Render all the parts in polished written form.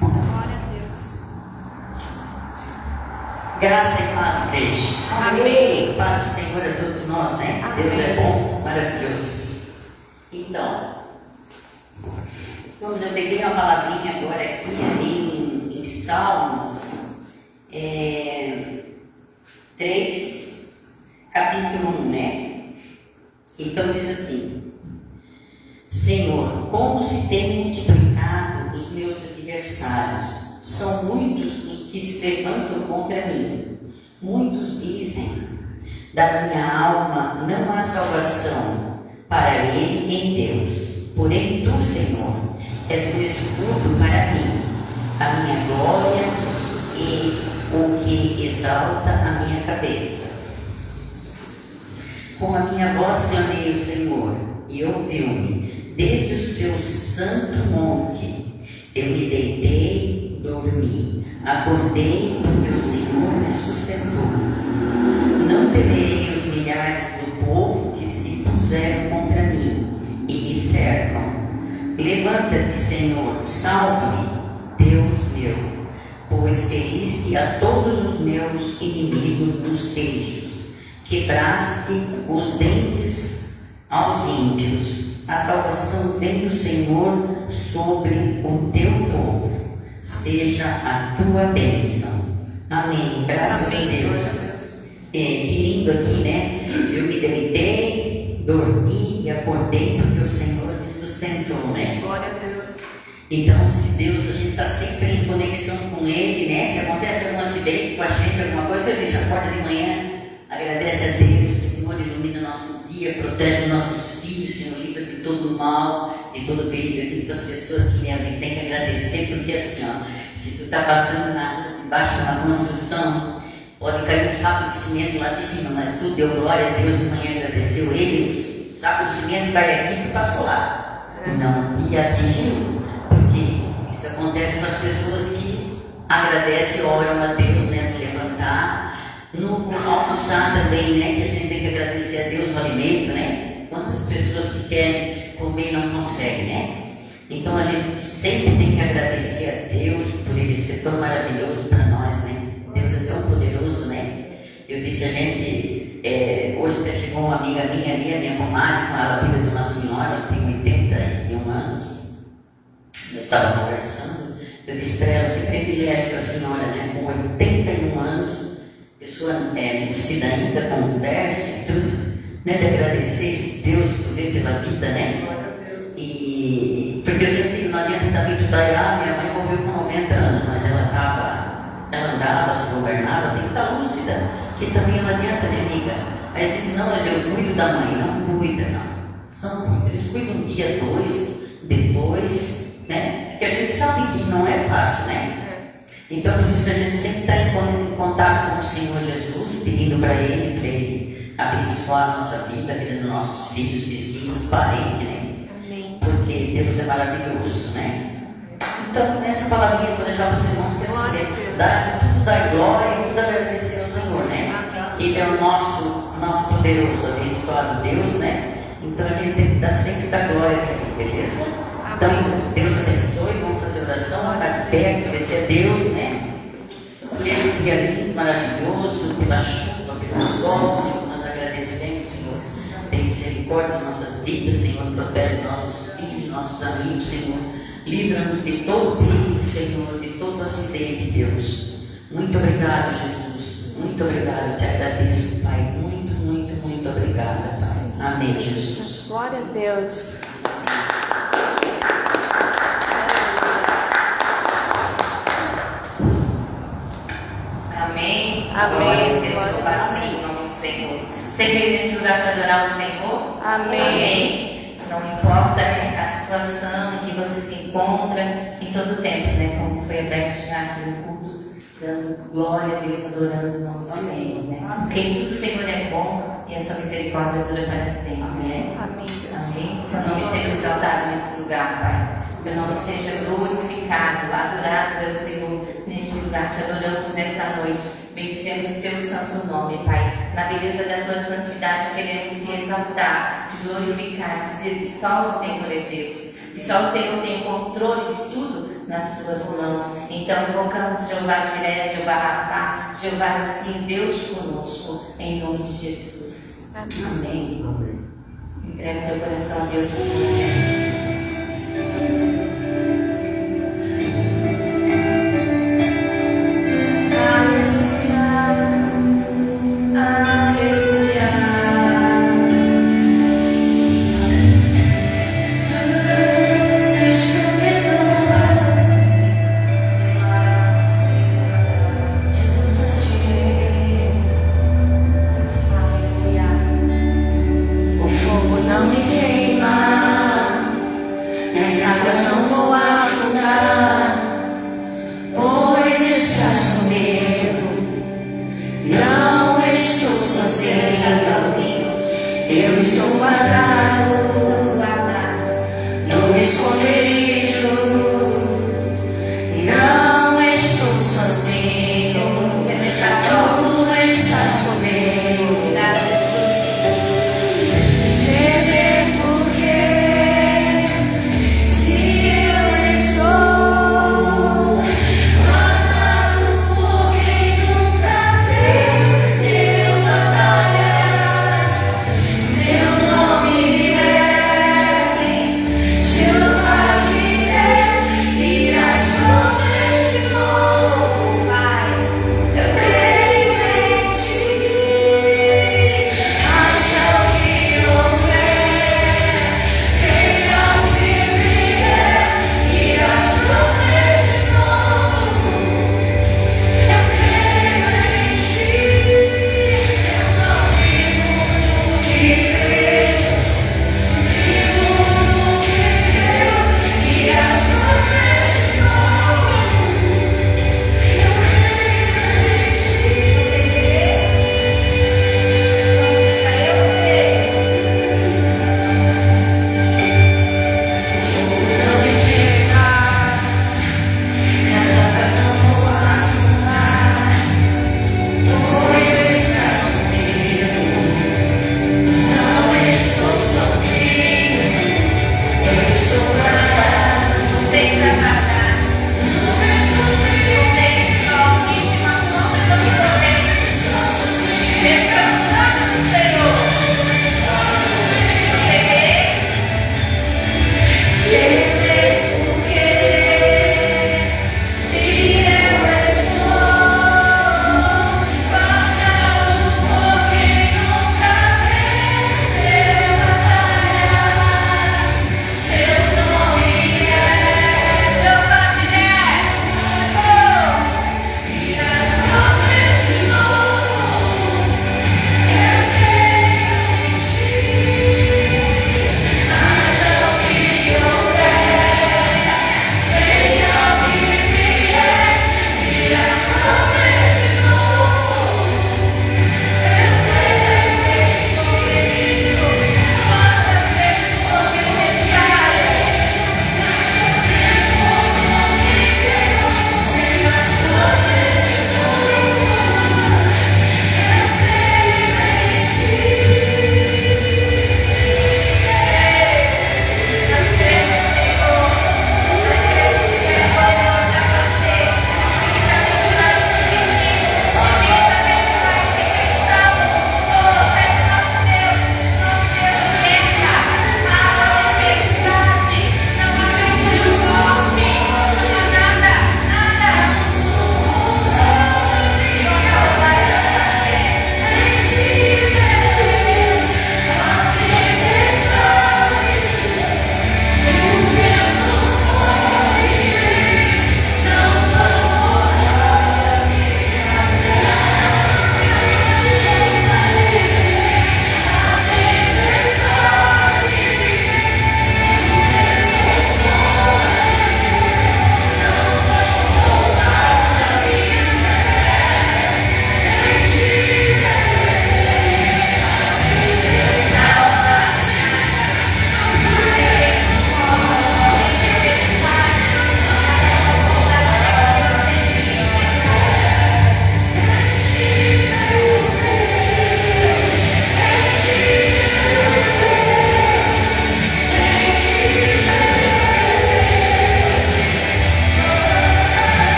Glória a Deus. Graça e paz, igreja. Amém. Paz do Senhor a todos nós, né? Amém. Deus é bom, maravilhoso. Então, eu peguei uma palavrinha agora aqui em Salmos 3, capítulo 1, né? Então diz assim: Senhor, como se tem multiplicado os meus adversários, são muitos os que se levantam contra mim. Muitos dizem, da minha alma não há salvação para ele em Deus. Porém tu, Senhor, és um escudo para mim, a minha glória e o que exalta a minha cabeça. Com a minha voz clamei o Senhor, e ouviu-me. Desde o seu santo monte eu me deitei, dormi, acordei, porque o Senhor me sustentou. Não temerei os milhares do povo que se puseram contra mim e me cercam. Levanta-te, Senhor, salva-me, Deus meu, pois feriste a todos os meus inimigos nos queixos, quebraste os dentes aos ímpios. A salvação vem do Senhor sobre o teu povo. Seja a tua bênção. Amém. Graças a Deus. Que lindo aqui, né? Eu me deitei, dormi e acordei porque o Senhor me sustentou, né? Glória a Deus. Então, se Deus, a gente está sempre em conexão com Ele, né? Se acontece algum acidente com a gente, alguma coisa, Ele já acorda de manhã, agradece a Deus, Senhor, ilumina nosso dia, protege nossos filhos, Senhor, livra de todo mal, de todo perigo. Aqui para as pessoas se lembram, tem que agradecer, porque assim, ó, se tu está passando na rua, debaixo de uma construção, pode cair um saco de cimento lá de cima, mas tu deu glória a Deus de manhã, agradeceu Ele, o saco de cimento cai aqui e tu passou lá, não te atingiu, porque isso acontece com as pessoas que agradecem e oram a Deus, né, no levantar, no almoçar também, né, que a gente tem que agradecer a Deus o alimento, né? Quantas pessoas que querem comer e não conseguem, né? Então a gente sempre tem que agradecer a Deus por Ele ser tão maravilhoso para nós, né? Deus é tão poderoso, né? Eu disse a gente, hoje até chegou uma amiga minha ali, a minha comadre, com ela, filha de uma senhora, eu tenho 81 anos, eu estava conversando, eu disse para ela, que privilégio para a senhora, né? Com 81 anos, pessoa lucida ainda, conversa e tudo, né? De agradecer esse Deus por ver pela vida, né? E porque eu sempre digo, não adianta também tu tá, minha mãe morreu com 90 anos, mas ela andava, se governava, tem que estar lúcida, que também não adianta, né, amiga? Aí ela disse, não, mas eu cuido da mãe, não cuida, não. Eles cuidam um dia, dois, depois, né? Porque a gente sabe que não é fácil, né? Então, por isso a gente sempre está em contato com o Senhor Jesus, pedindo para Ele abençoar a nossa vida, a vida dos nossos filhos, vizinhos, parentes, né? Amém. Porque Deus é maravilhoso, né? Então, nessa palavrinha eu vou deixar para os irmãos que tudo dá glória e tudo agradecer ao Senhor, né? Ele é o nosso poderoso, abençoado Deus, né? Então a gente tem que dar sempre dar glória para Ele, beleza? Então, Deus abençoe, vamos fazer oração, ficar de pé, agradecer a Deus, né? Por esse dia lindo, maravilhoso, pela chuva, pelo sol, Senhor, nós agradecemos, Senhor. Tem misericórdia nas nossas vidas, Senhor, protege nossos filhos, nossos amigos, Senhor. Livra-nos de todo perigo, Senhor, de todo acidente, Deus. Muito obrigado, Jesus. Muito obrigado, te agradeço, Pai. Muito, muito, muito obrigada, Pai. Amém, Jesus. Glória a Deus. Amém. Amém. Deus, Glória louvado a seja o nome do Senhor. Sempre nesse lugar para adorar o Senhor. Amém. Não importa, né, a situação em que você se encontra, em todo o tempo, né? Como foi aberto já aqui no culto, dando glória a Deus, adorando o nome do Senhor, né? Porque tudo o Senhor é bom e a sua misericórdia dura para sempre, né? Amém. Amém. Seu nome seja exaltado nesse lugar, Pai. Teu nome seja glorificado, adorado pelo Senhor neste lugar. Te adoramos nessa noite. Bendizemos o teu santo nome, Pai. Na beleza da tua santidade queremos te exaltar, te glorificar, dizer que só o Senhor é Deus. que só o Senhor tem o controle de tudo nas tuas mãos. Então invocamos Jeová Jiré, Jeová Rapá, Jeová Nissim, Deus conosco, em nome de Jesus. Amém. Entrega teu coração a Deus nesse momento. Eu estou guardado no esconderijo, não estou sozinho, tu estás comigo. Temer porque se eu estou guardado por quem nunca perdeu batalhas, seu nome é Jeová Jireh.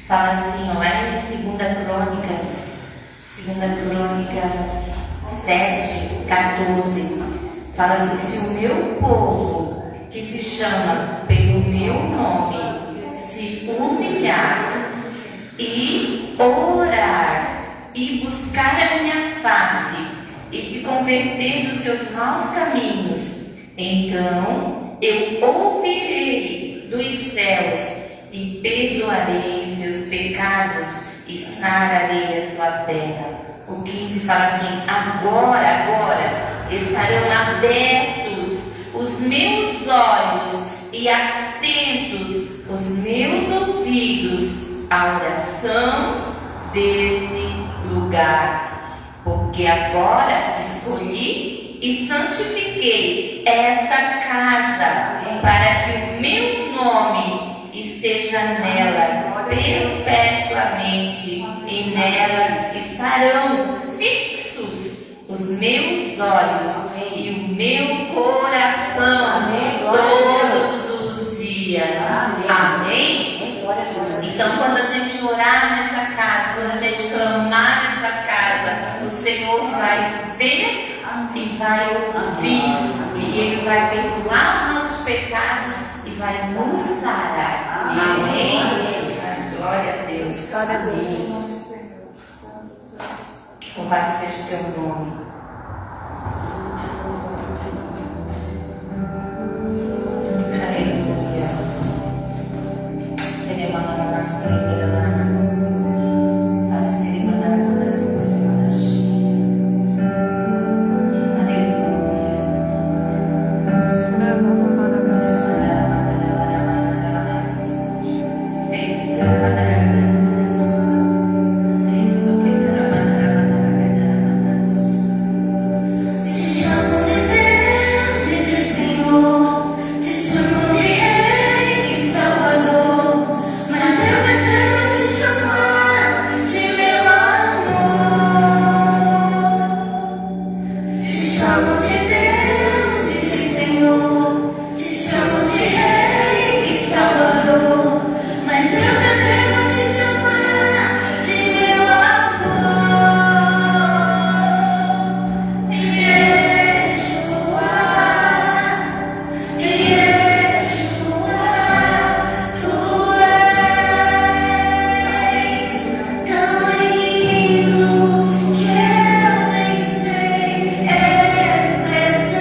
Fala assim, ó, lá em 2 Crônicas 7:14, fala assim: se o meu povo, que se chama pelo meu nome, se humilhar e orar e buscar a minha face e se converter dos seus maus caminhos, então eu ouvirei dos céus e perdoarei os seus pecados e sararei a sua terra. O 15 fala assim: agora estarão abertos os meus olhos e atentos os meus ouvidos à oração desse lugar, porque agora escolhi e santifiquei esta casa para que o meu nome esteja nela perpetuamente, e nela estarão fixos os meus olhos e o meu coração todos os dias. Amém? Então, quando a gente orar nessa casa, quando a gente clamar nessa casa, o Senhor vai ver e vai ouvir, e Ele vai perdoar os nossos pecados e vai nos sarar. Amém? Glória a Deus. Glória a Deus. Louvado seja teu nome. Aleluia. Te chamo de Deus e de Senhor, te chamo de Rei e Salvador, mas eu me atrevo a te chamar de meu amor. Te chamo de Deus e de Senhor, te chamo de Rei e Salvador, mas eu me atrevo a te chamar de meu amor. Expressar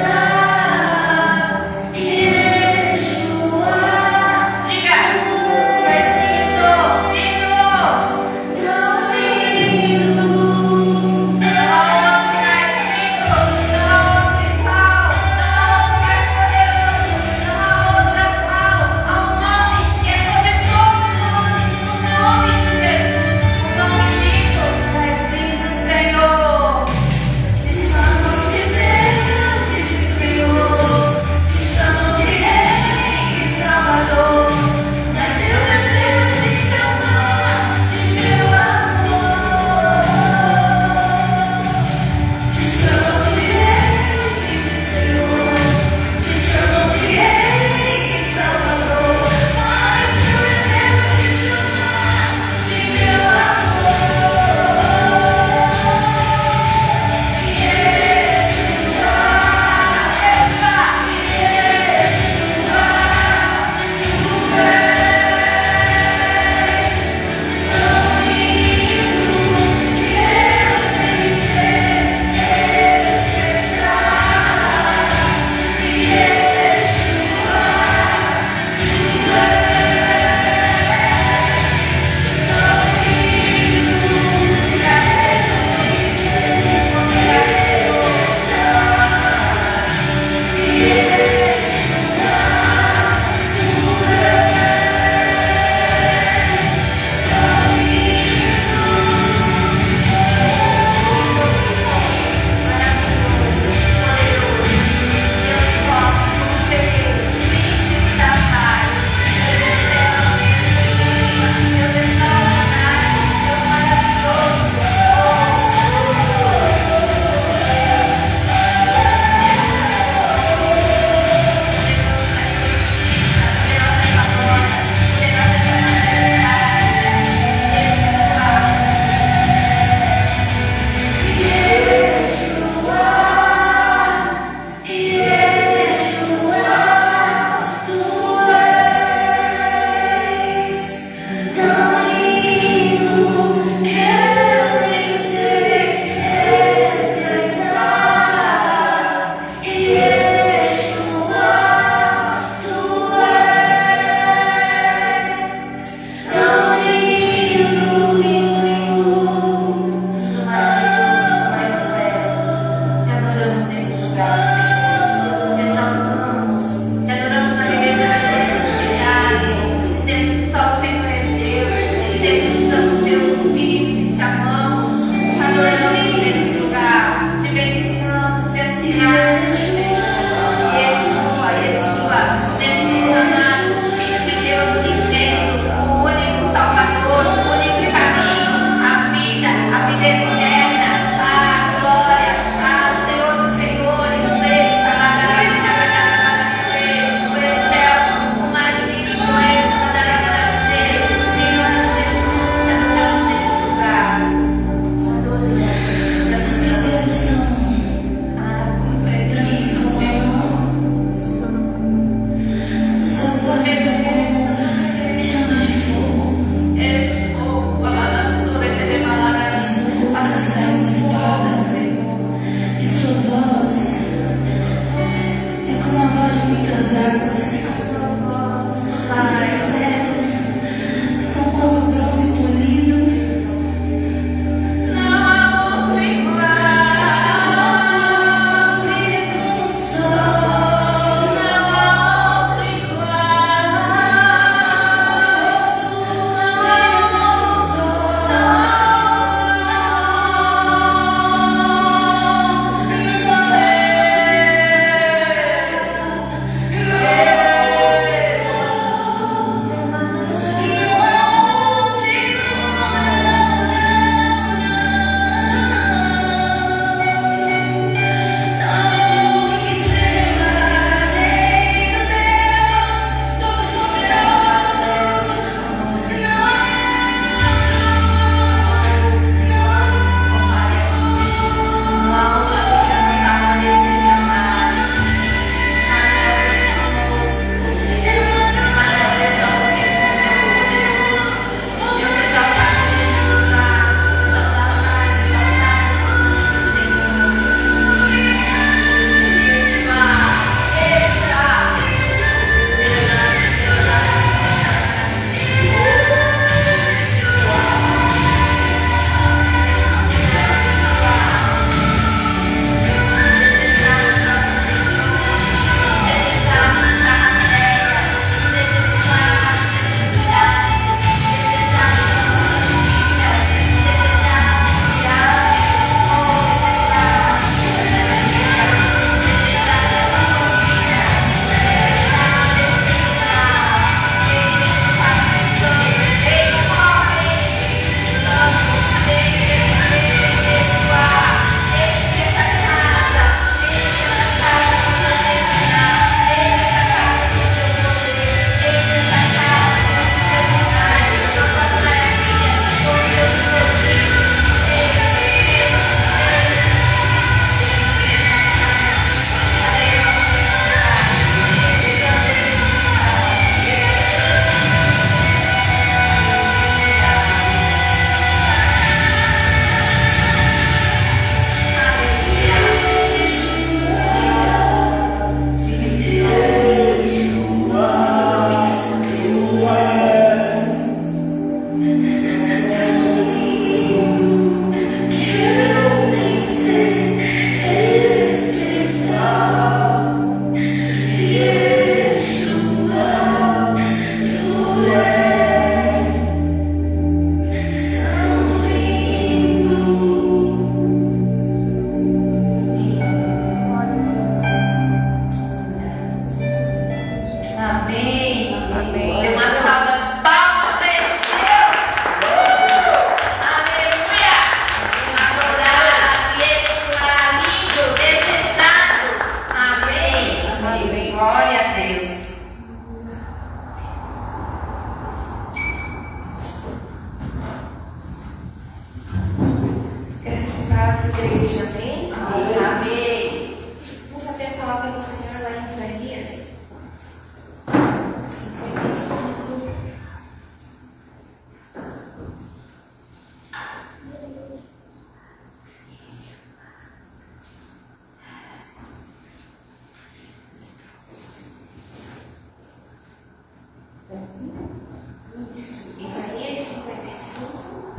Isso. Isaías 55,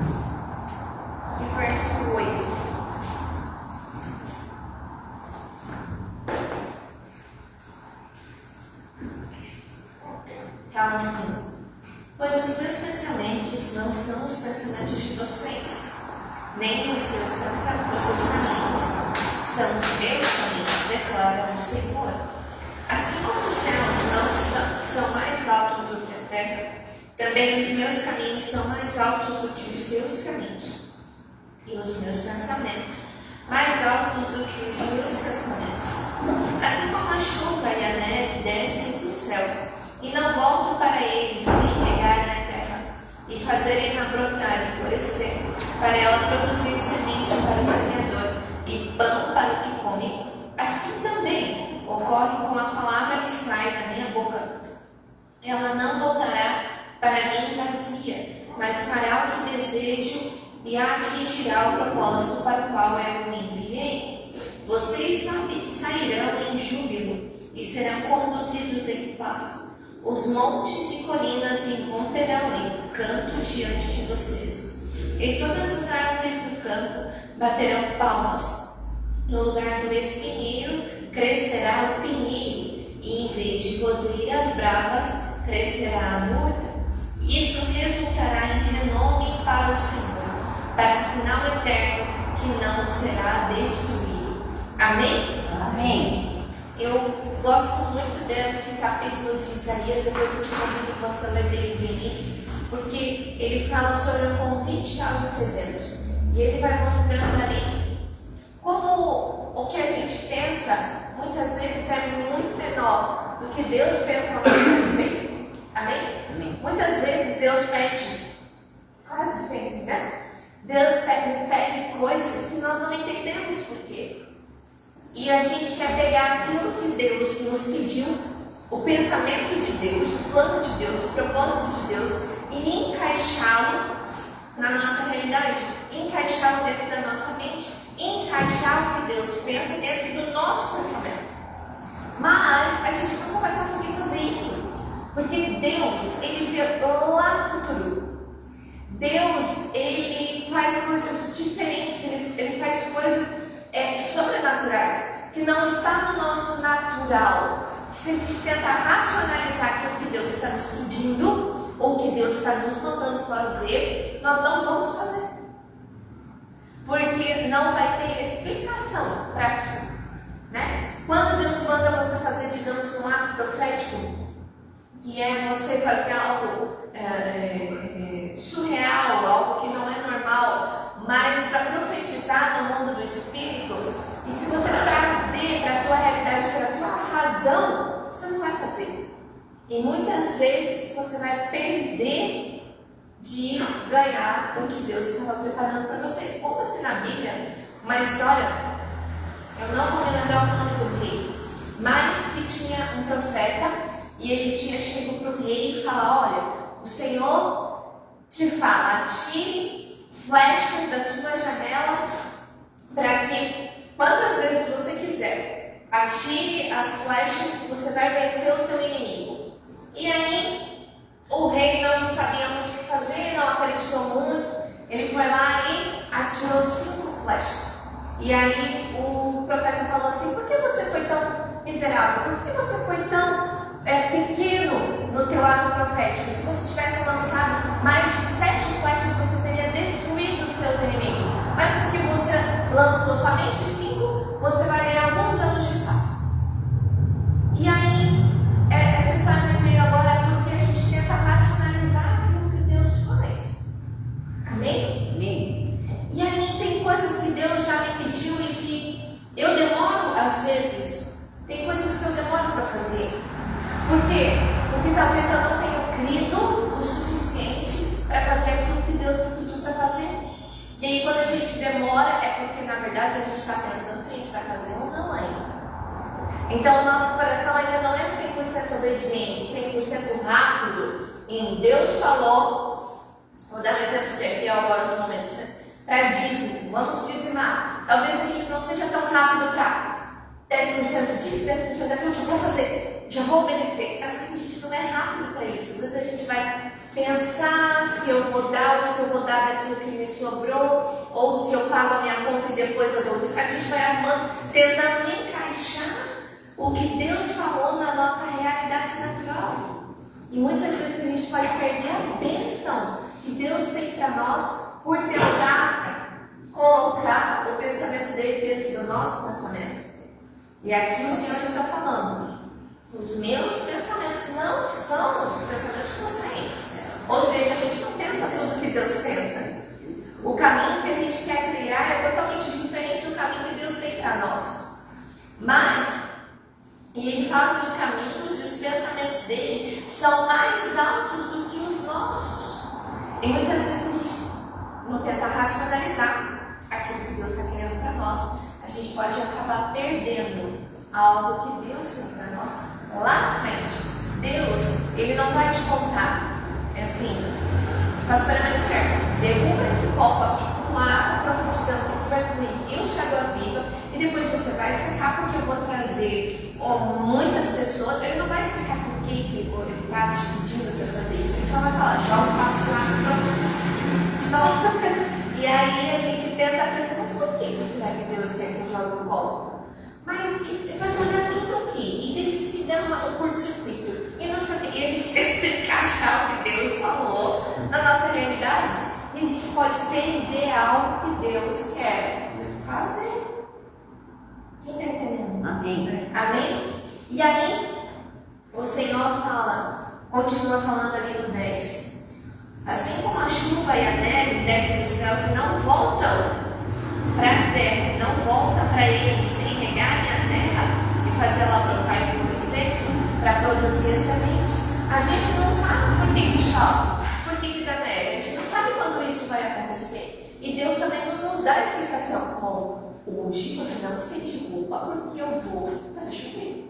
de verso 8. Fala assim: pois os meus pensamentos não são os pensamentos de vocês, nem os seus caminhos são os meus caminhos, declara o Senhor. Assim como os céus não são mais altos do que a terra, também os meus caminhos são mais altos do que os seus caminhos, e os meus pensamentos mais altos do que os seus pensamentos. Assim como a chuva e a neve descem do céu e não voltam para ele sem regarem a terra e fazerem-na brotar e florescer, para ela produzir semente para o semeador e pão para o que come, assim também ocorre com a palavra que sai da minha boca. Ela não voltará para mim vazia, mas fará o que desejo e atingirá o propósito para o qual eu me enviei. Vocês sairão em júbilo e serão conduzidos em paz. Os montes e colinas irromperão em canto diante de vocês, e todas as árvores do campo baterão palmas. No lugar do espinheiro crescerá o pinheiro, e em vez de roseiras bravas crescerá a murta. Isso resultará em renome para o Senhor, para sinal eterno que não será destruído. Amém? Amém. Eu gosto muito desse capítulo de Isaías, depois eu te convido para você ler desde o início, porque ele fala sobre o convite aos sedentos. E ele vai mostrando ali como o que a gente pensa, muitas vezes é muito menor do que Deus pensa ao nosso respeito. Amém? Amém. Muitas vezes Deus pede, quase sempre, né? Deus nos pede coisas que nós não entendemos por quê. E a gente quer pegar aquilo que Deus nos pediu, o pensamento de Deus, o plano de Deus, o propósito de Deus, e encaixá-lo na nossa realidade, encaixá-lo dentro da nossa mente, encaixar o que Deus pensa dentro do nosso pensamento. Mas a gente nunca vai conseguir fazer isso, porque Deus, ele vê lá no futuro. Deus, ele faz coisas diferentes, ele faz coisas sobrenaturais, que não está no nosso natural. Que se a gente tentar racionalizar aquilo que Deus está nos pedindo, ou que Deus está nos mandando fazer, nós não vamos fazer. Porque não vai ter explicação para aquilo, né? Quando Deus manda você fazer, digamos, um ato profético, que é você fazer algo surreal, algo que não é normal, mas para profetizar no mundo do Espírito, e se você trazer para a tua realidade, para a tua razão, você não vai fazer. E muitas vezes você vai perder de ganhar o que Deus estava preparando para você. Conta-se na Bíblia uma história, eu não vou me lembrar o nome do rei, mas que tinha um profeta e ele tinha chegado para o rei e falado: olha, o Senhor te fala, atire flechas da sua janela para que, quantas vezes você quiser, atire as flechas que você vai vencer o teu inimigo. E aí o rei não sabia muito o que fazer, não acreditou muito. Ele foi lá e atirou 5 flechas. E aí o profeta falou assim: por que você foi tão miserável? Por que você foi tão pequeno no teu ato profético? Se você tivesse lançado mais de 7 flechas, você teria destruído os teus inimigos. Mas porque você lançou somente 5, você vai ganhar alguns anos de paz. E aí, essa história me veio agora porque a gente tenta racionalizar aquilo que Deus faz. Amém? Amém. E aí tem coisas que Deus já me pediu e que eu demoro, às vezes, tem coisas que eu demoro para fazer. Por quê? Porque talvez eu não tenha crido o suficiente para fazer aquilo que Deus me pediu para fazer. E aí quando a gente demora, é porque na verdade a gente está pensando se a gente vai fazer ou não ainda. Então o nosso coração ainda não é 100% obediente, 100% rápido em Deus falou. Vou dar um exemplo de aqui agora os momentos, né? Para dízimo, vamos dizimar. Talvez a gente não seja tão rápido para 10% disso, 10% daquilo, eu vou fazer. já vou obedecer. Às vezes a gente não é rápido para isso. Às vezes a gente vai pensar se eu vou dar ou se eu vou dar daquilo que me sobrou, ou se eu pago a minha conta e depois eu dou isso. A gente vai arrumando, tentando encaixar o que Deus falou na nossa realidade natural. E muitas vezes a gente pode perder a bênção que Deus tem para nós por tentar colocar o pensamento dele dentro do nosso pensamento. E aqui o Senhor está falando: os meus pensamentos não são os pensamentos de vocês. Ou seja, a gente não pensa tudo que Deus pensa. O caminho que a gente quer criar é totalmente diferente do caminho que Deus tem para nós. Mas, e ele fala que os caminhos e os pensamentos dele são mais altos do que os nossos. E muitas vezes a gente não tenta racionalizar aquilo que Deus está querendo para nós. A gente pode acabar perdendo algo que Deus tem para nós lá na frente. Deus, ele não vai te contar. É assim, pastora Ministério, derruba esse copo aqui com água, profetizando que vai fluir rios de água viva, e depois você vai explicar porque eu vou trazer muitas pessoas. Ele não vai explicar por que ele está te pedindo para fazer isso. Ele só vai falar, joga o papo lá, solta. E aí a gente tenta pensar, mas por que será que Deus quer que eu jogue o copo? Mas isso vai molhar tudo aqui, e ele se dá um curto-circuito. E não sei o que, e a gente tenta encaixar o que Deus falou na nossa realidade, e a gente pode perder algo que Deus quer fazer. Quem está entendendo? Amém. Amém? E aí, o Senhor continua falando ali no 10. Assim como a chuva e a neve descem dos céus e não voltam para a terra, não volta para ele sem regarem a terra e fazer ela brotar e florescer para produzir a semente. A gente não sabe por que chove, por que dá neve, a gente não sabe quando isso vai acontecer. E Deus também não nos dá explicação como: hoje você não estende roupa porque eu vou fazer chover.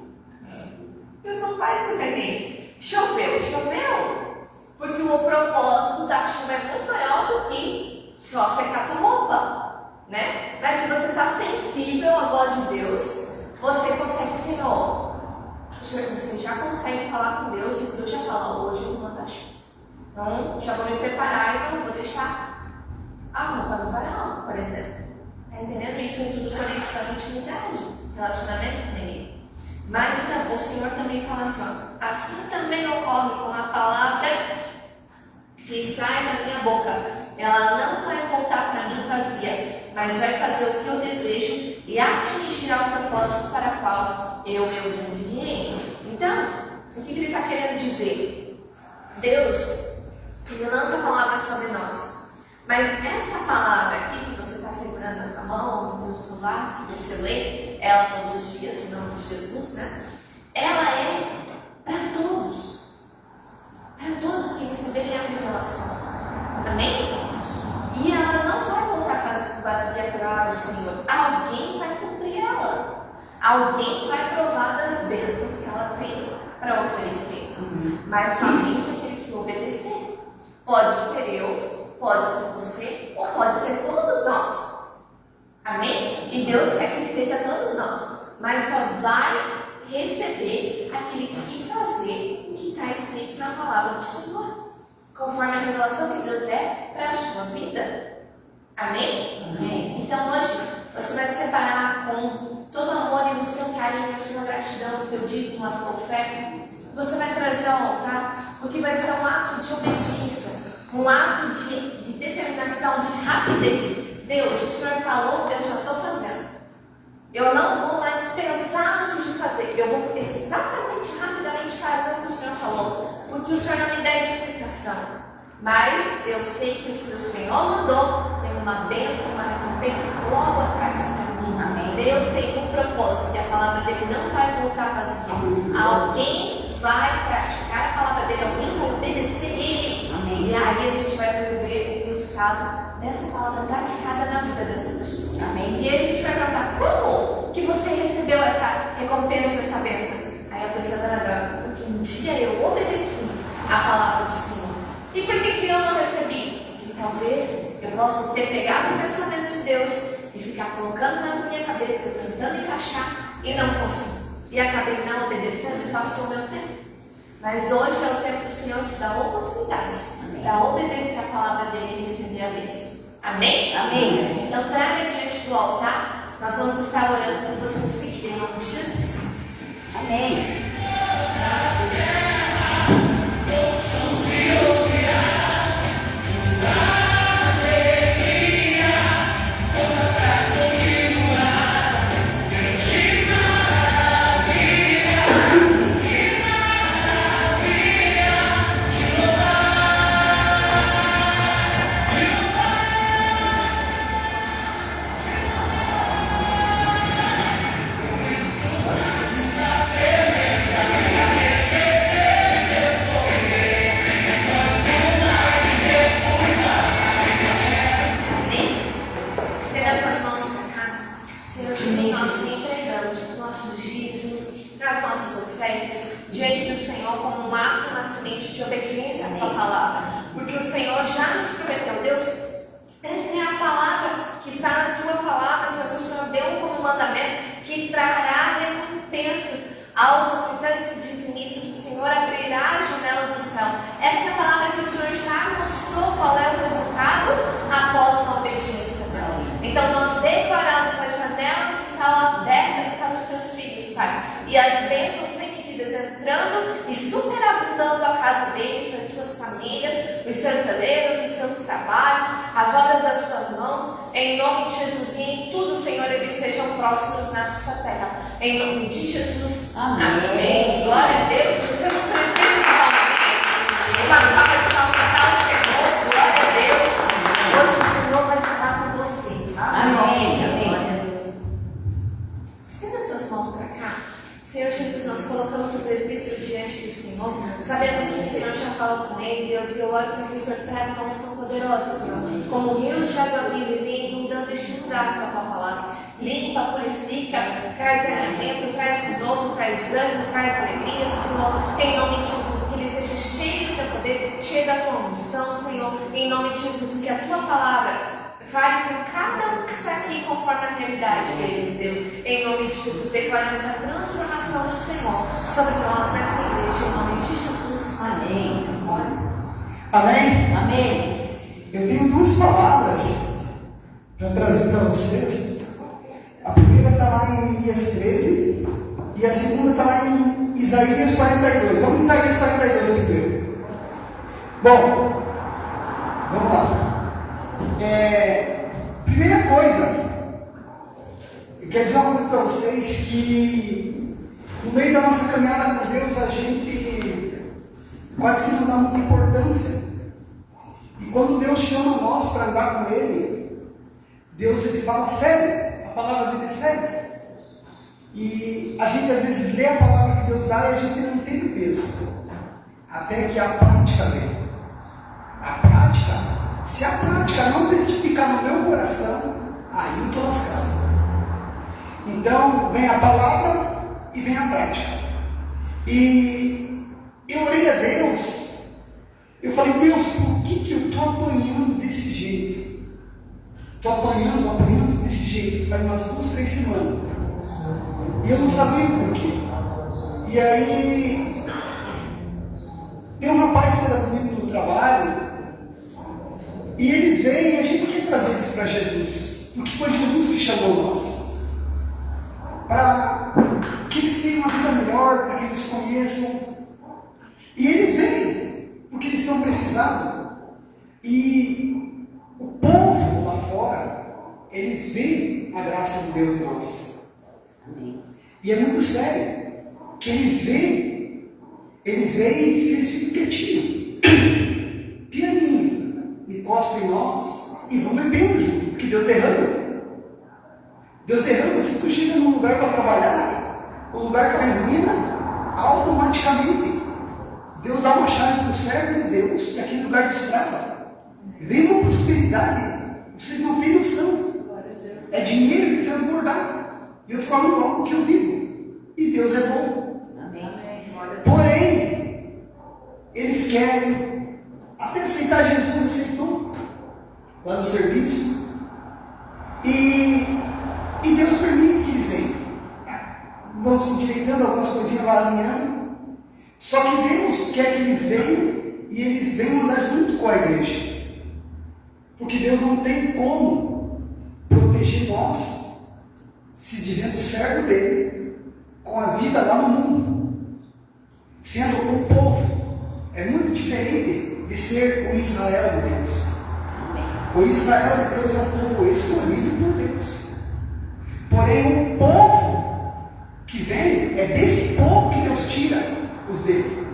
Deus não faz isso pra gente. Choveu. Porque o propósito da chuva é muito maior do que só secar tua roupa, né? Mas se você está sensível à voz de Deus, você consegue, Senhor, você já consegue falar com Deus, e Deus já fala: hoje eu vou mandar chuva. Então, já vou me preparar e não vou deixar a roupa no varal, por exemplo. Está entendendo? Isso é tudo conexão e intimidade, relacionamento com Ele. Mas então, o Senhor também fala assim: ó, assim também ocorre com a palavra que sai da minha boca. Ela não vai voltar para mim vazia, mas vai fazer o que eu desejo e atingirá o propósito para o qual eu me enviei. Então, o que ele está querendo dizer? Deus, ele lança palavras sobre nós, mas essa palavra aqui que você está segurando na tua mão, no teu celular, que você lê ela todos os dias, em nome de Jesus, né? Ela é para todos. Para todos que receberem a revelação. Amém? E ela não vai voltar vazia para o Senhor. Alguém vai cumprir ela. Alguém vai provar das bênçãos que ela tem para oferecer. Mas somente aquele que obedecer. Pode ser eu, pode ser você, ou pode ser todos nós. Amém? E Deus quer que seja todos nós. Mas só vai receber aquele que fazer o que está escrito na palavra do Senhor, conforme a revelação que Deus der para a sua vida. Amém? Amém. Então hoje você vai se separar com todo amor e o seu carinho, a sua gratidão, o teu dízimo, a tua oferta. Você vai trazer ao altar, porque vai ser um ato de obediência, um ato de determinação, de rapidez. Deus, o Senhor falou, eu já estou fazendo. Eu não vou mais pensar antes de fazer. Eu vou exatamente, rapidamente fazer o que o Senhor falou. Porque o Senhor não me dá explicação. Mas eu sei que se o Senhor mandou, tem uma bênção, uma recompensa logo atrás para mim. Amém. Deus tem um propósito, e a palavra dele não vai voltar vazia. Alguém vai praticar a palavra dele, alguém vai obedecer ele. Amém. E aí a gente vai ver o resultado dessa palavra praticada na vida dessa pessoa. Amém. E aí a gente vai perguntar: como que você recebeu essa recompensa, essa bênção? Aí a pessoa está lembrando: porque um dia eu obedeci a palavra do Senhor. E por que eu não recebi? Porque talvez eu possa ter pegado o pensamento de Deus e ficar colocando na minha cabeça, tentando encaixar, e não consigo. e acabei não obedecendo e passou o meu tempo. Mas hoje é o tempo do Senhor te dar a oportunidade para obedecer a palavra dele e receber a bênção. Amém? Amém. Então traga diante do altar. Nós vamos estar orando por você em seguida, em nome de Jesus. Amém. Diante do Senhor como um ato na semente de obediência à tua palavra, porque o Senhor já nos prometeu, Deus, essa é a palavra que está na tua palavra, Senhor, o Senhor deu como mandamento que trará recompensas aos ofertantes e dizimistas. O Senhor abrirá as janelas do céu. Essa é a palavra que o Senhor já mostrou qual é o resultado após a obediência dela. Então nós declaramos as janelas do céu abertas para os teus filhos, Pai, e as bênçãos sem medidas entrando e superabundando a casa deles, as suas famílias, os seus celeiros, os seus trabalhos, as obras das suas mãos, em nome de Jesus, e em tudo, Senhor, eles sejam próximos nessa terra, em nome de Jesus. Amém. Glória a Deus. Se você não conhece, amém. Uma salva de palmas ao Senhor. Glória a Deus. Hoje o Senhor vai falar com você. Amém. Estenda suas mãos para cá. Senhor Jesus, nós colocamos o presbítero diante do Senhor. Sabemos que o Senhor já fala com ele, Deus, e eu oro para que o Senhor traga uma unção poderosa, Senhor. Como o rio de água viva e vem inundando este lugar com a tua palavra. Limpa, purifica, traz alimento, traz novo, traz ânimo, traz alegria, Senhor. Em nome de Jesus, que ele seja cheio do teu poder, cheio da tua unção, Senhor. Em nome de Jesus, que a tua palavra vale por cada um que está aqui conforme a realidade deles, Deus. Em nome de Jesus, declaramos a transformação do Senhor sobre nós nessa igreja. Em nome de Jesus. Amém. Amém? Amém. Eu tenho duas palavras para trazer para vocês. A primeira está lá em Neemias 13 e a segunda está lá em Isaías 42. Vamos em Isaías 42 primeiro. Bom, vamos lá. Primeira coisa, eu quero dizer uma coisa para vocês, que no meio da nossa caminhada com Deus, a gente quase que não dá muita importância. E quando Deus chama nós para andar com Ele, Deus ele fala sério, a palavra dele é séria. E a gente às vezes lê a palavra que Deus dá e a gente não entende o peso, até que a prática dele. A prática, se a prática não testificar no meu coração, aí eu estou lascado. Então, vem a palavra e vem a prática. E eu orei a Deus, eu falei, Deus, por que eu estou apanhando desse jeito? Estou apanhando desse jeito, faz umas 2, 3 semanas. E eu não sabia por quê. E aí, tem um rapaz que está comigo no trabalho, e eles vêm e a gente quer trazer eles para Jesus, porque foi Jesus que chamou nós, para que eles tenham uma vida melhor, para que eles conheçam. E eles vêm, porque eles estão precisados. E o povo lá fora, eles veem a graça de Deus em nós. Amém. E é muito sério, que eles veem e ficam quietinhos, pianinho, encostam em nós e vão bebendo junto, porque Deus derrama. Se tu chega num lugar para trabalhar, um lugar que está em ruína, automaticamente Deus dá uma chave para o servo de Deus, e aquele lugar destrava. Vem uma prosperidade, vocês não têm noção. É dinheiro que transbordar. E eu te falo algo que eu vivo. E Deus é bom. Amém. Porém, eles querem até aceitar Jesus, aceitou lá no serviço. E Deus permite que eles venham. Vão se endireitando, acertando algumas coisinhas lá, alinhando. Só que Deus quer que eles venham e eles venham andar junto com a igreja. Porque Deus não tem como proteger nós, se dizendo servo dele, com a vida lá no mundo. Sendo o povo, é muito diferente de ser o Israel de Deus. O Israel de Deus é um povo escolhido por Deus. Porém, o povo que vem, é desse povo que Deus tira os dele.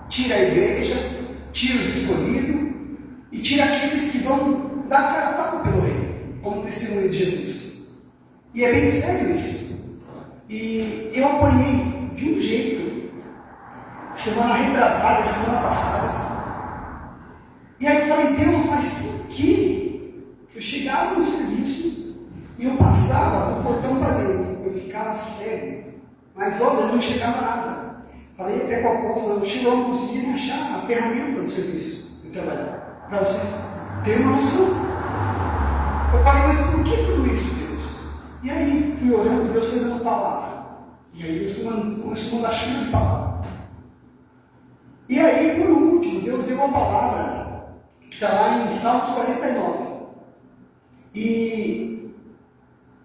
Tira a igreja, tira os escolhidos e tira aqueles que vão dar cara a tapa pelo rei, como testemunho de Jesus. E é bem sério isso. E eu apanhei de um jeito, semana retrasada, semana passada. E aí eu falei, Deus, mas por que? Eu chegava no serviço e eu passava do portão para dentro, eu ficava cego, mas olha, eu não chegava nada. Falei até com a apóstola, eu chegou, não conseguia nem achar a ferramenta do serviço de trabalhar, para vocês terem uma noção. Eu falei, mas por que tudo isso, Deus? E aí fui orando, Deus foi dando palavra. E aí Deus começou a mandar chuva de palavra. E aí, por último, Deus deu uma palavra que está lá em Salmos 49. E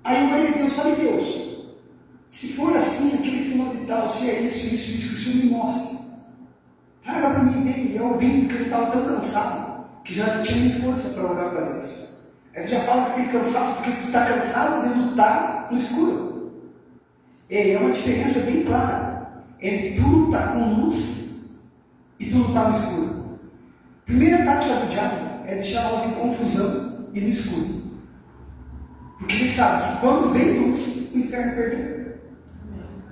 aí eu orei a Deus, falei, Deus, se for assim, aquele fulano de tal, se é isso, que o Senhor me mostra. Traga para mim ver. E eu ouvi porque ele estava tão cansado, que já não tinha nem força para orar para Deus. Aí tu já fala aquele cansaço, porque tu está cansado de lutar no escuro. É uma diferença bem clara entre tu lutar com luz e tu lutar no escuro. Primeira tática do diabo é deixar nós em confusão e no escuro. Porque ele sabe que quando vem luz, o inferno perdeu.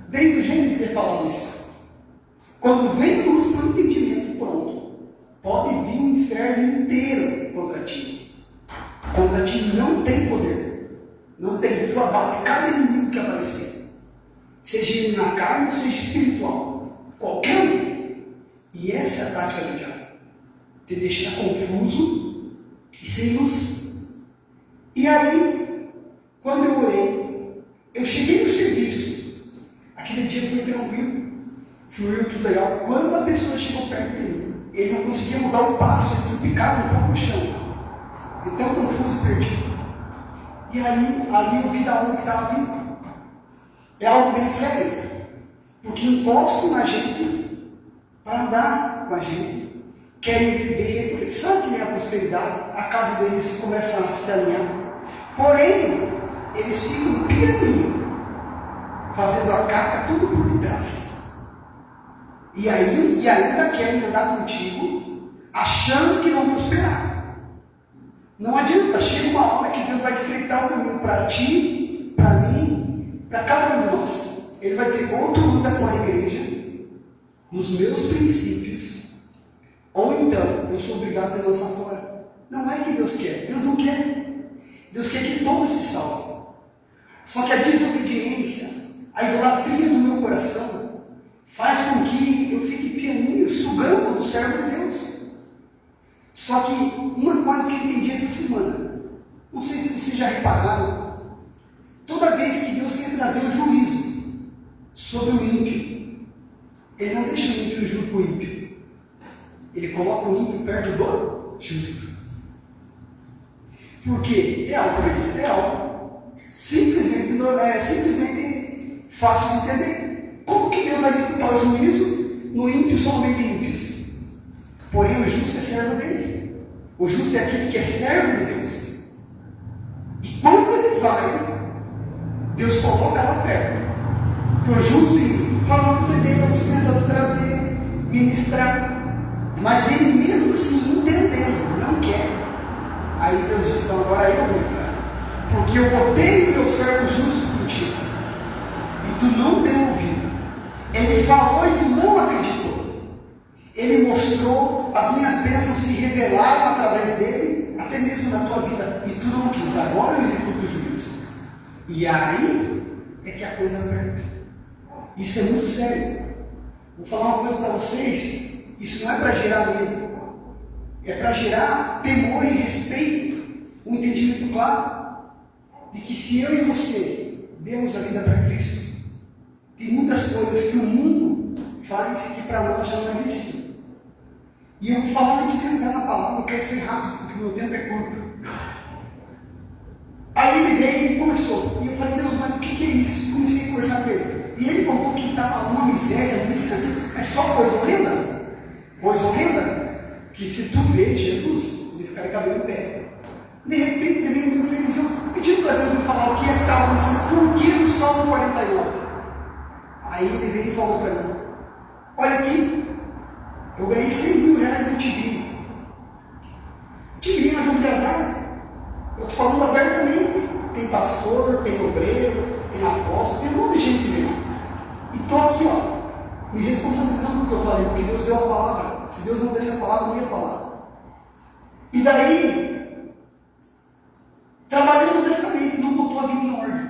Desde o Gênesis você fala isso. Quando vem luz para o entendimento, pronto. Pode vir o inferno inteiro contra ti. Contra ti não tem poder. Não tem. Tu abate cada inimigo que aparecer. Seja ele na carne ou seja espiritual. Qualquer um. E essa é a tática do diabo. Te deixar confuso e sem luz. E aí, quando eu orei, eu cheguei no serviço. Aquele dia foi tranquilo, fluiu tudo legal. Quando a pessoa chegou perto dele, ele não conseguia mudar o passo, ele picava um pouco no chão. Então confuso e perdido. E aí, ali eu vi da onde que estava vindo. É algo bem sério. Porque encostam na gente para andar com a gente. Querem beber, porque eles sabem que nem a prosperidade, a casa deles começa a se alinhar. Porém, eles ficam pianinho, fazendo a caca tudo por detrás. E ainda querem andar contigo, achando que vão prosperar. Não adianta, chega uma hora que Deus vai estreitar o caminho para ti, para mim, para cada um de nós. Ele vai dizer, ou tu luta com a igreja, nos meus princípios, ou então eu sou obrigado a lançar fora. Não é que Deus quer, Deus não quer. Deus quer que todos se salvem. Só que a desobediência, a idolatria do meu coração faz com que eu fique pianinho, sugando do servo de Deus. Só que uma coisa que eu entendi essa semana, não sei se vocês já repararam, toda vez que Deus quer trazer o juízo sobre o ímpio, Ele não deixa o ímpio junto com o ímpio. Ele coloca o ímpio perto do justo. Por quê? É algo real. Simplesmente fácil de entender. Como que Deus vai executar o juízo no ímpio somente ímpios? Porém, o justo é servo dele. O justo é aquele que é servo de Deus. E quando ele vai, Deus coloca lá perto. Para o justo ir falando de Deus, tentando trazer, ministrar. Mas ele mesmo assim entendendo, não quer. Aí Deus diz, então agora eu vou entrar. Porque eu botei o meu servo justo contigo. E tu não deu ouvido. Ele falou e tu não acreditou. Ele mostrou, as minhas bênçãos se revelaram através dele, até mesmo na tua vida. E tu não quis, agora eu executo o juízo. E aí é que a coisa aperta. Isso é muito sério. Vou falar uma coisa para vocês. Isso não é para gerar medo. É para gerar temor e respeito. Um entendimento claro de que se eu e você demos a vida para Cristo, Tem muitas coisas que o mundo faz que para nós já não é lícito. E eu vou falar antes de entrar na palavra, eu quero ser rápido, porque o meu tempo é curto. Aí ele veio e começou. E eu falei, Deus, mas o que é isso? Comecei a conversar com ele. E ele contou que estava uma miséria nisso, mas só coisa horrenda. Coisa horrenda. Que se tu vê Jesus, ele ficaria cabelo em pé. De repente ele veio muito feliz. Eu pedindo para Deus me falar o que é que estava acontecendo. Por que no Salmo 49? Aí ele veio e falou para mim: olha aqui, eu ganhei 100 mil reais no Tigrinho. Tigrinho é jogo de azar. Eu estou falando abertamente. Tem pastor, tem obreiro, tem apóstolo, tem um monte de gente mesmo. E estou aqui, ó, me responsabilizando do que eu falei, porque Deus deu a palavra. Se Deus não desse a palavra, eu não ia falar. E daí, trabalhando honestamente, não botou a vida em ordem.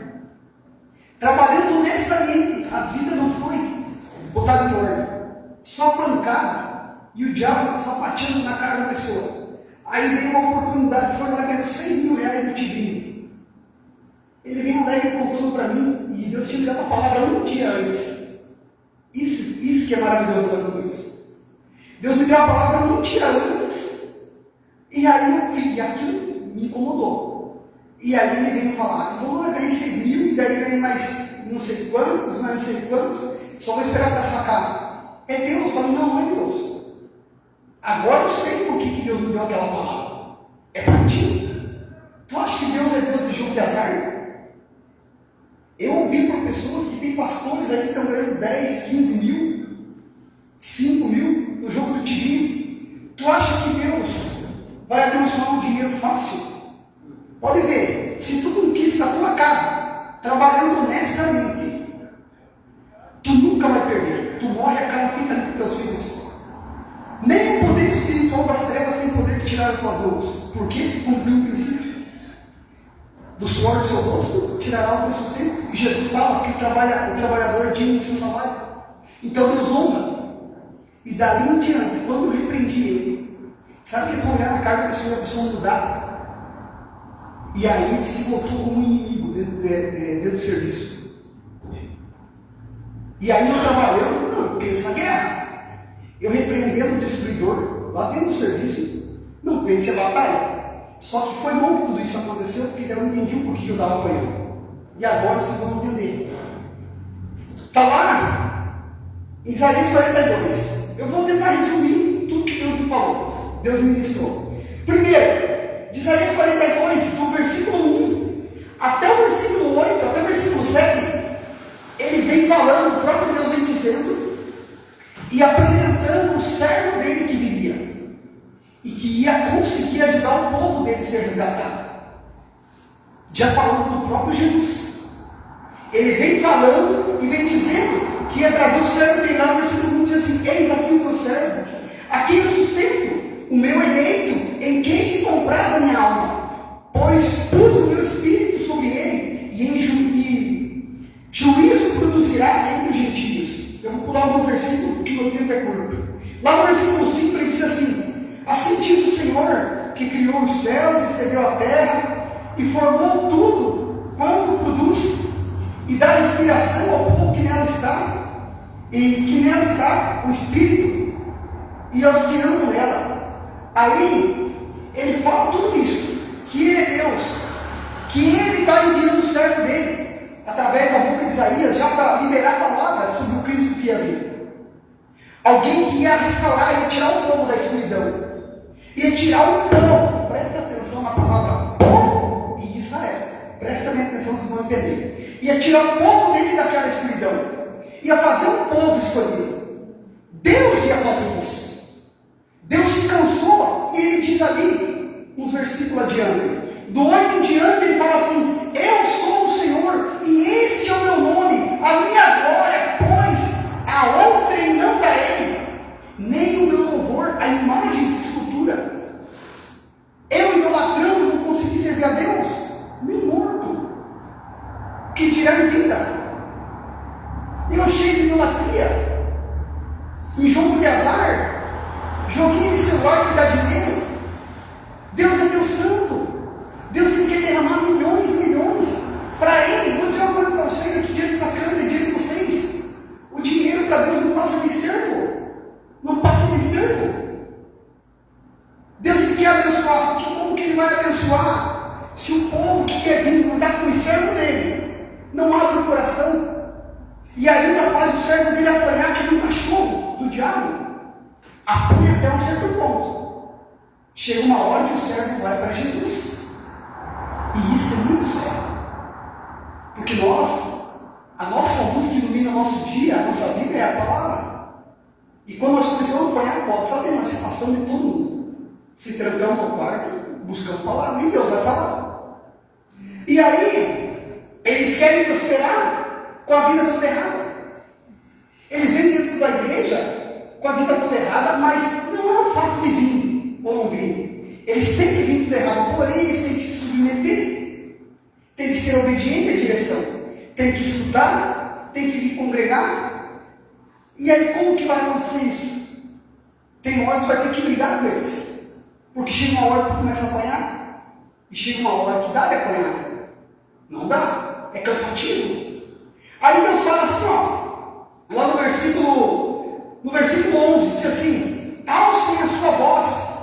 Trabalhando honestamente, a vida não foi botada em ordem. Só pancada e o diabo sapateando na cara da pessoa. Aí veio uma oportunidade, foi lá e ganhou 6 mil reais no Tigrinho. Ele veio lá e contando para mim, e Deus tinha me dado a palavra um dia antes. Isso que é maravilhoso da Deus. Deus me deu a palavra um dia antes, e aí eu vi, e aquilo me incomodou. E aí ele veio falar, então eu ganhei 6 mil, e daí ganhei mais não sei quantos, mais não sei quantos, só vou esperar para sacar. É Deus? Eu falei, não é Deus. Agora eu sei por que Deus me deu aquela palavra. É para ti. Tu acha que Deus é Deus de jogo de azar? Eu ouvi por pessoas que tem pastores aí que estão ganhando 10, 15 mil, 5 mil no jogo do Tigrinho. Tu acha que Deus vai abençoar um dinheiro fácil? Pode ver, se tu conquista a tua casa, trabalhando honestamente, tu nunca vai perder. Tu morre, a cara fica ali com teus filhos. Nem o poder espiritual das trevas tem poder de tirar as tuas mãos. Por quê? Cumpriu o princípio. Do suor do seu rosto tirará o teu sustento. E Jesus fala que o trabalhador é digno do seu salário. Então Deus honra. E dali em diante, quando eu repreendi ele, sabe que é tu olhar na cara da pessoa e a pessoa mudar? E aí ele se voltou como um inimigo dentro do serviço. E aí eu trabalhando, pensa a guerra. Eu repreendendo o destruidor lá dentro do serviço, não pense a batalha. Só que foi bom que tudo isso aconteceu, porque eu entendi o porquê que eu estava apanhando. E agora vocês vão entender. Está lá em Isaías 42. Eu vou tentar resumir tudo que Deus me falou. Deus me ministrou. Primeiro, de Isaías 42, do versículo 1 até o versículo 8, até o versículo 7, ele vem falando, o próprio Deus vem dizendo e apresentando o servo dele que viria e que ia conseguir ajudar o povo dele a ser resgatado. Já falando do próprio Jesus. Ele vem falando e vem dizendo que ia trazer o servo dele. Lá no versículo 1 diz assim: eis aqui o meu servo, aqui eu sustento, o meu eleito, em quem se compraz a minha alma, pois pus o meu espírito sobre ele, e juízo produzirá entre os gentios. Eu vou pular algum versículo porque o meu tempo é curto. Lá no versículo 5 ele diz assim: assim diz o Senhor, que criou os céus, estendeu a terra e formou tudo quanto produz, e dá respiração ao povo que nela está, e que nela está o Espírito, e aos que amam nela. Aí ele fala tudo isso, que ele é Deus, que ele está enviando o servo dele através da boca de Isaías, já para liberar palavras sobre o Cristo que ia vir. Alguém que ia restaurar, ia tirar o povo da escuridão, ia tirar o povo, presta atenção na palavra povo e Israel, presta bem atenção, vocês vão entender. Ia tirar o povo dele daquela escuridão, ia fazer um povo escolhido. Deus ia fazer isso. Deus se cansou, e ele diz ali, uns versículos adiante, do 8 em diante, ele fala assim: eu sou o Senhor, e este é o meu nome, a minha glória, pois a outrem não darei, nem o meu louvor a imagens de escultura. Eu, idolatrando, não consegui servir a Deus, nem morto, que dirá em vida. Eu cheio de idolatria, em jogo de azar, joguinho de celular que dá dinheiro. Deus é Deus santo. Deus ele quer derramar milhões e milhões para ele. Vou dizer uma coisa para vocês aqui diante dessa câmera, diante de vocês. E ainda faz o servo dele apanhar que nem um cachorro do diabo. Apanha até um certo ponto. Chega uma hora que o servo vai para Jesus. E isso é muito sério. Porque a nossa luz que ilumina o nosso dia, a nossa vida é a palavra. E quando nós começamos a apanhar, pode saber, nós se afastamos de todo mundo. Se trancamos no quarto, buscamos a palavra, e Deus vai falar. E aí, eles querem prosperar com a vida toda errada. Eles vêm dentro da igreja com a vida toda errada, mas não é o fato de vir ou não vir. Eles têm que vir tudo errado, porém eles têm que se submeter, têm que ser obedientes à direção, têm que estudar, têm que vir congregar. E aí como que vai acontecer isso? Tem horas que vai ter que brigar com eles, porque chega uma hora que começa a apanhar, e chega uma hora que dá de apanhar. Não dá, é cansativo. Aí Deus fala assim, ó, lá no versículo 11, diz assim: alcem a sua voz,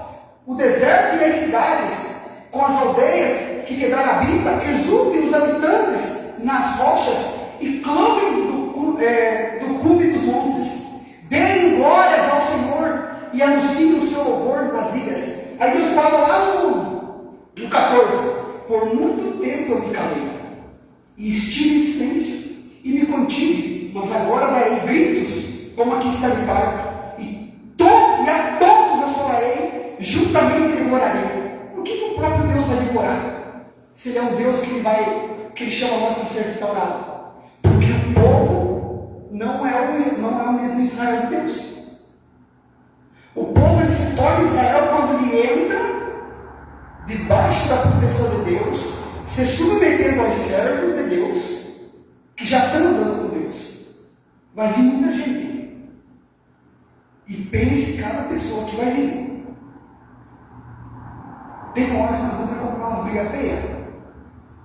o deserto e as cidades, com as aldeias que Quedar habita, exultem os habitantes nas rochas e clamem do cume dos montes. Deem glórias ao Senhor e anunciem o seu louvor nas ilhas. Aí Deus fala lá no 14: por muito tempo eu me calei e estive em silêncio e me contive, mas agora darei gritos como aqui está de parto, e a todos assolarei, juntamente devorarei. Por que o próprio Deus vai devorar? Se ele é um Deus que ele chama nós para ser restaurado? Porque o povo não é o mesmo Israel de Deus. O povo ele se torna Israel quando ele entra debaixo da proteção de Deus, se submetendo aos servos de Deus, que já estão andando com Deus. Vai vir muita gente. E pense cada pessoa que vai vir. Tem horas que nós vamos comprar umas brigas feias.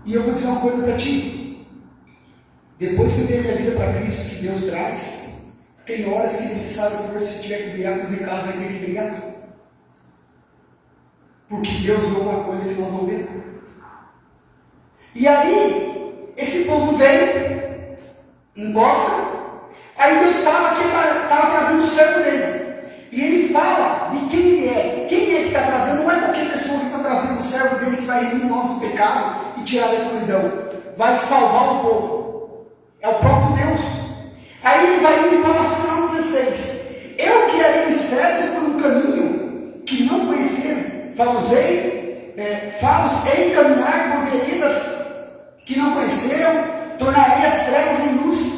E eu vou dizer uma coisa para ti. Depois que eu dei a minha vida para Cristo, que Deus traz, tem horas que é necessário for, se tiver que brigar com os em casa, vai ter que brigar. Porque Deus vê uma coisa que nós não vemos. E aí, esse povo vem, encosta. Aí Deus fala que ele estava trazendo o servo dele. E ele fala de quem ele é. Quem é que está trazendo? Não é qualquer pessoa que está trazendo o servo dele que vai remir nós do pecado e tirar da escuridão. Vai salvar o povo. É o próprio Deus. Aí ele vai indo e fala assim no 16: eu guiarei os servos por um caminho que não conheceram. Falos-ei caminhar por veredas que não conheceram. Tornarei as trevas em luz.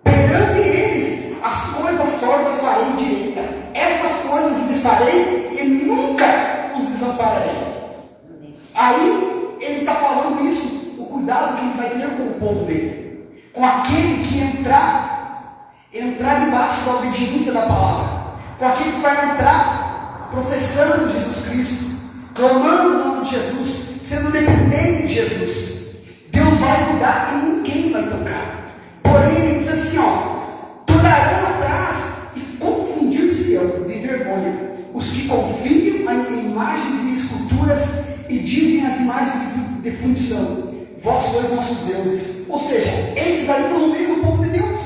Perante eles as coisas tortas farei direita. Essas coisas lhes farei e nunca os desampararei. Aí ele está falando isso, o cuidado que ele vai ter com o povo dele, com aquele que entrar debaixo da obediência da palavra, com aquele que vai entrar professando Jesus Cristo, clamando o nome de Jesus, sendo dependente de Jesus. Deus vai cuidar e ninguém vai tocar. Porém ele diz assim, tornarão atrás e confundir-se-ão de vergonha os que confiam em imagens e esculturas e dizem as imagens de fundição: vós sois nossos deuses. Ou seja, esses aí estão no meio do povo de Deus,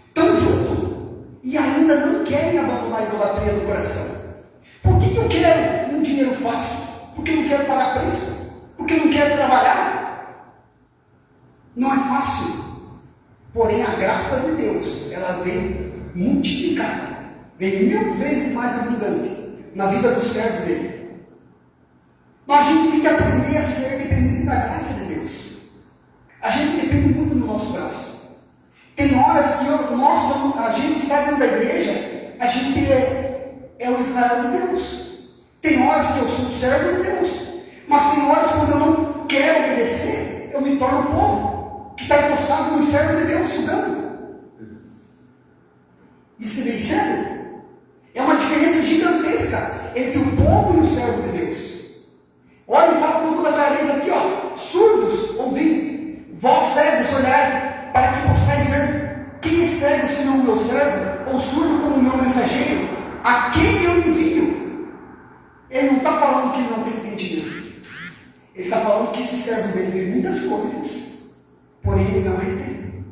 estão junto e ainda não querem abandonar a idolatria do coração. Por que eu quero um dinheiro fácil? Porque eu não quero pagar preço? Porque eu não quero trabalhar? Não é fácil. Porém, a graça de Deus, ela vem multiplicada, vem 1000 vezes mais abundante na vida do servo dele. Mas a gente tem que aprender a ser dependente da graça de Deus. A gente depende muito do nosso braço. Tem horas que a gente está dentro da igreja, a gente é o Israel de Deus. Tem horas que eu sou o servo de Deus. Mas tem horas quando eu não quero obedecer, eu me torno povo que está encostado no servo de Deus, sugando. Isso é bem sério. É uma diferença gigantesca entre o povo e o servo de Deus. Olha e fala com toda a clareza aqui, surdos, ouvindo, vós cegos, olhai, para que possais ver. Quem é cego senão o meu servo, ou surdo como o meu mensageiro, a quem eu envio? Ele não está falando que ele não tem entendimento. Ele está falando que esse servo dele vê muitas coisas, porém ele não entende.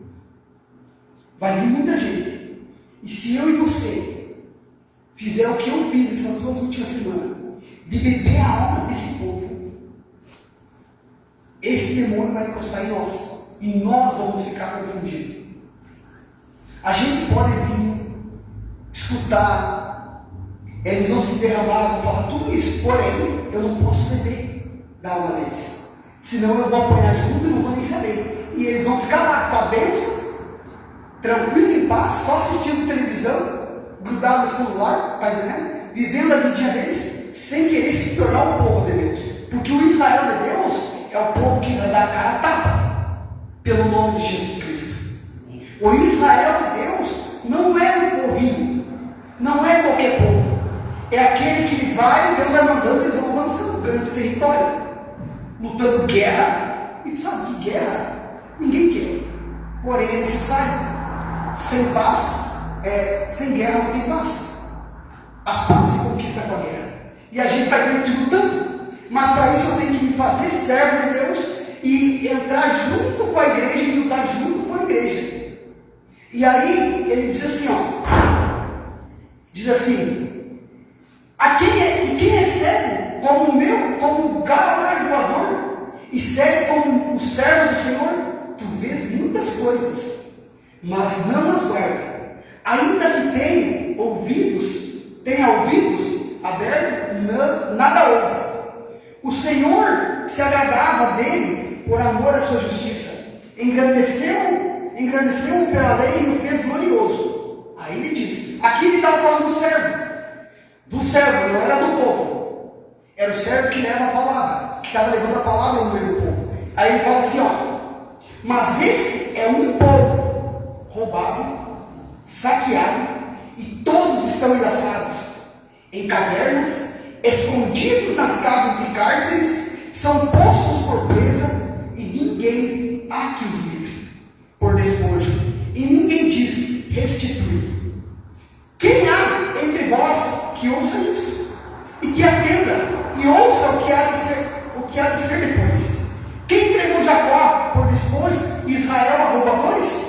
Vai vir muita gente. E se eu e você fizer o que eu fiz essas 2 últimas semanas, de beber a alma desse povo, esse demônio vai encostar em nós. E nós vamos ficar confundidos. A gente pode vir, escutar, eles vão se derramar, vão falar tudo isso, porém, eu não posso beber da alma deles. Senão eu vou apanhar junto e não vou nem saber. E eles vão ficar lá com a bênção, tranquilo, em paz, só assistindo televisão, grudado no celular, tá entendendo? Vivendo a vidinha deles, sem querer se tornar o povo de Deus. Porque o Israel de Deus é o povo que vai dar a cara a tapa pelo nome de Jesus Cristo. O Israel de Deus não é um povinho, não é qualquer povo. É aquele que ele vai, Deus vai mandando, eles vão avançando, ganhando território, lutando guerra. E tu sabe que guerra ninguém quer, porém é necessário. Sem paz, sem guerra não tem paz. A paz se conquista com a guerra. E a gente vai ter que ir lutando. Mas para isso eu tenho que me fazer servo de Deus e entrar junto com a igreja e lutar junto com a igreja. E aí ele diz assim, diz assim, quem é cego como o meu, como o galardoador, e cego como o servo do Senhor, tu vês muitas coisas, mas não as guarda. Ainda que tenha ouvidos abertos, nada ouve. O Senhor se agradava dele por amor à sua justiça. Engrandeceu-o pela lei e o fez glorioso. Aí ele diz, aqui ele estava falando do servo. Do servo, não era do povo. Era o servo que leva a palavra, que estava levando a palavra no meio do povo. Aí ele fala assim, mas este é um povo roubado, saqueado, e todos estão enlaçados em cavernas, escondidos nas casas de cárceres, são postos por presa, e ninguém há que os livre por despojo, e ninguém diz restitui. Quem há entre vós que ouça isso, e que atenda, e ouça o que há de ser depois? Quem entregou Jacó por despojo e Israel a roubadores?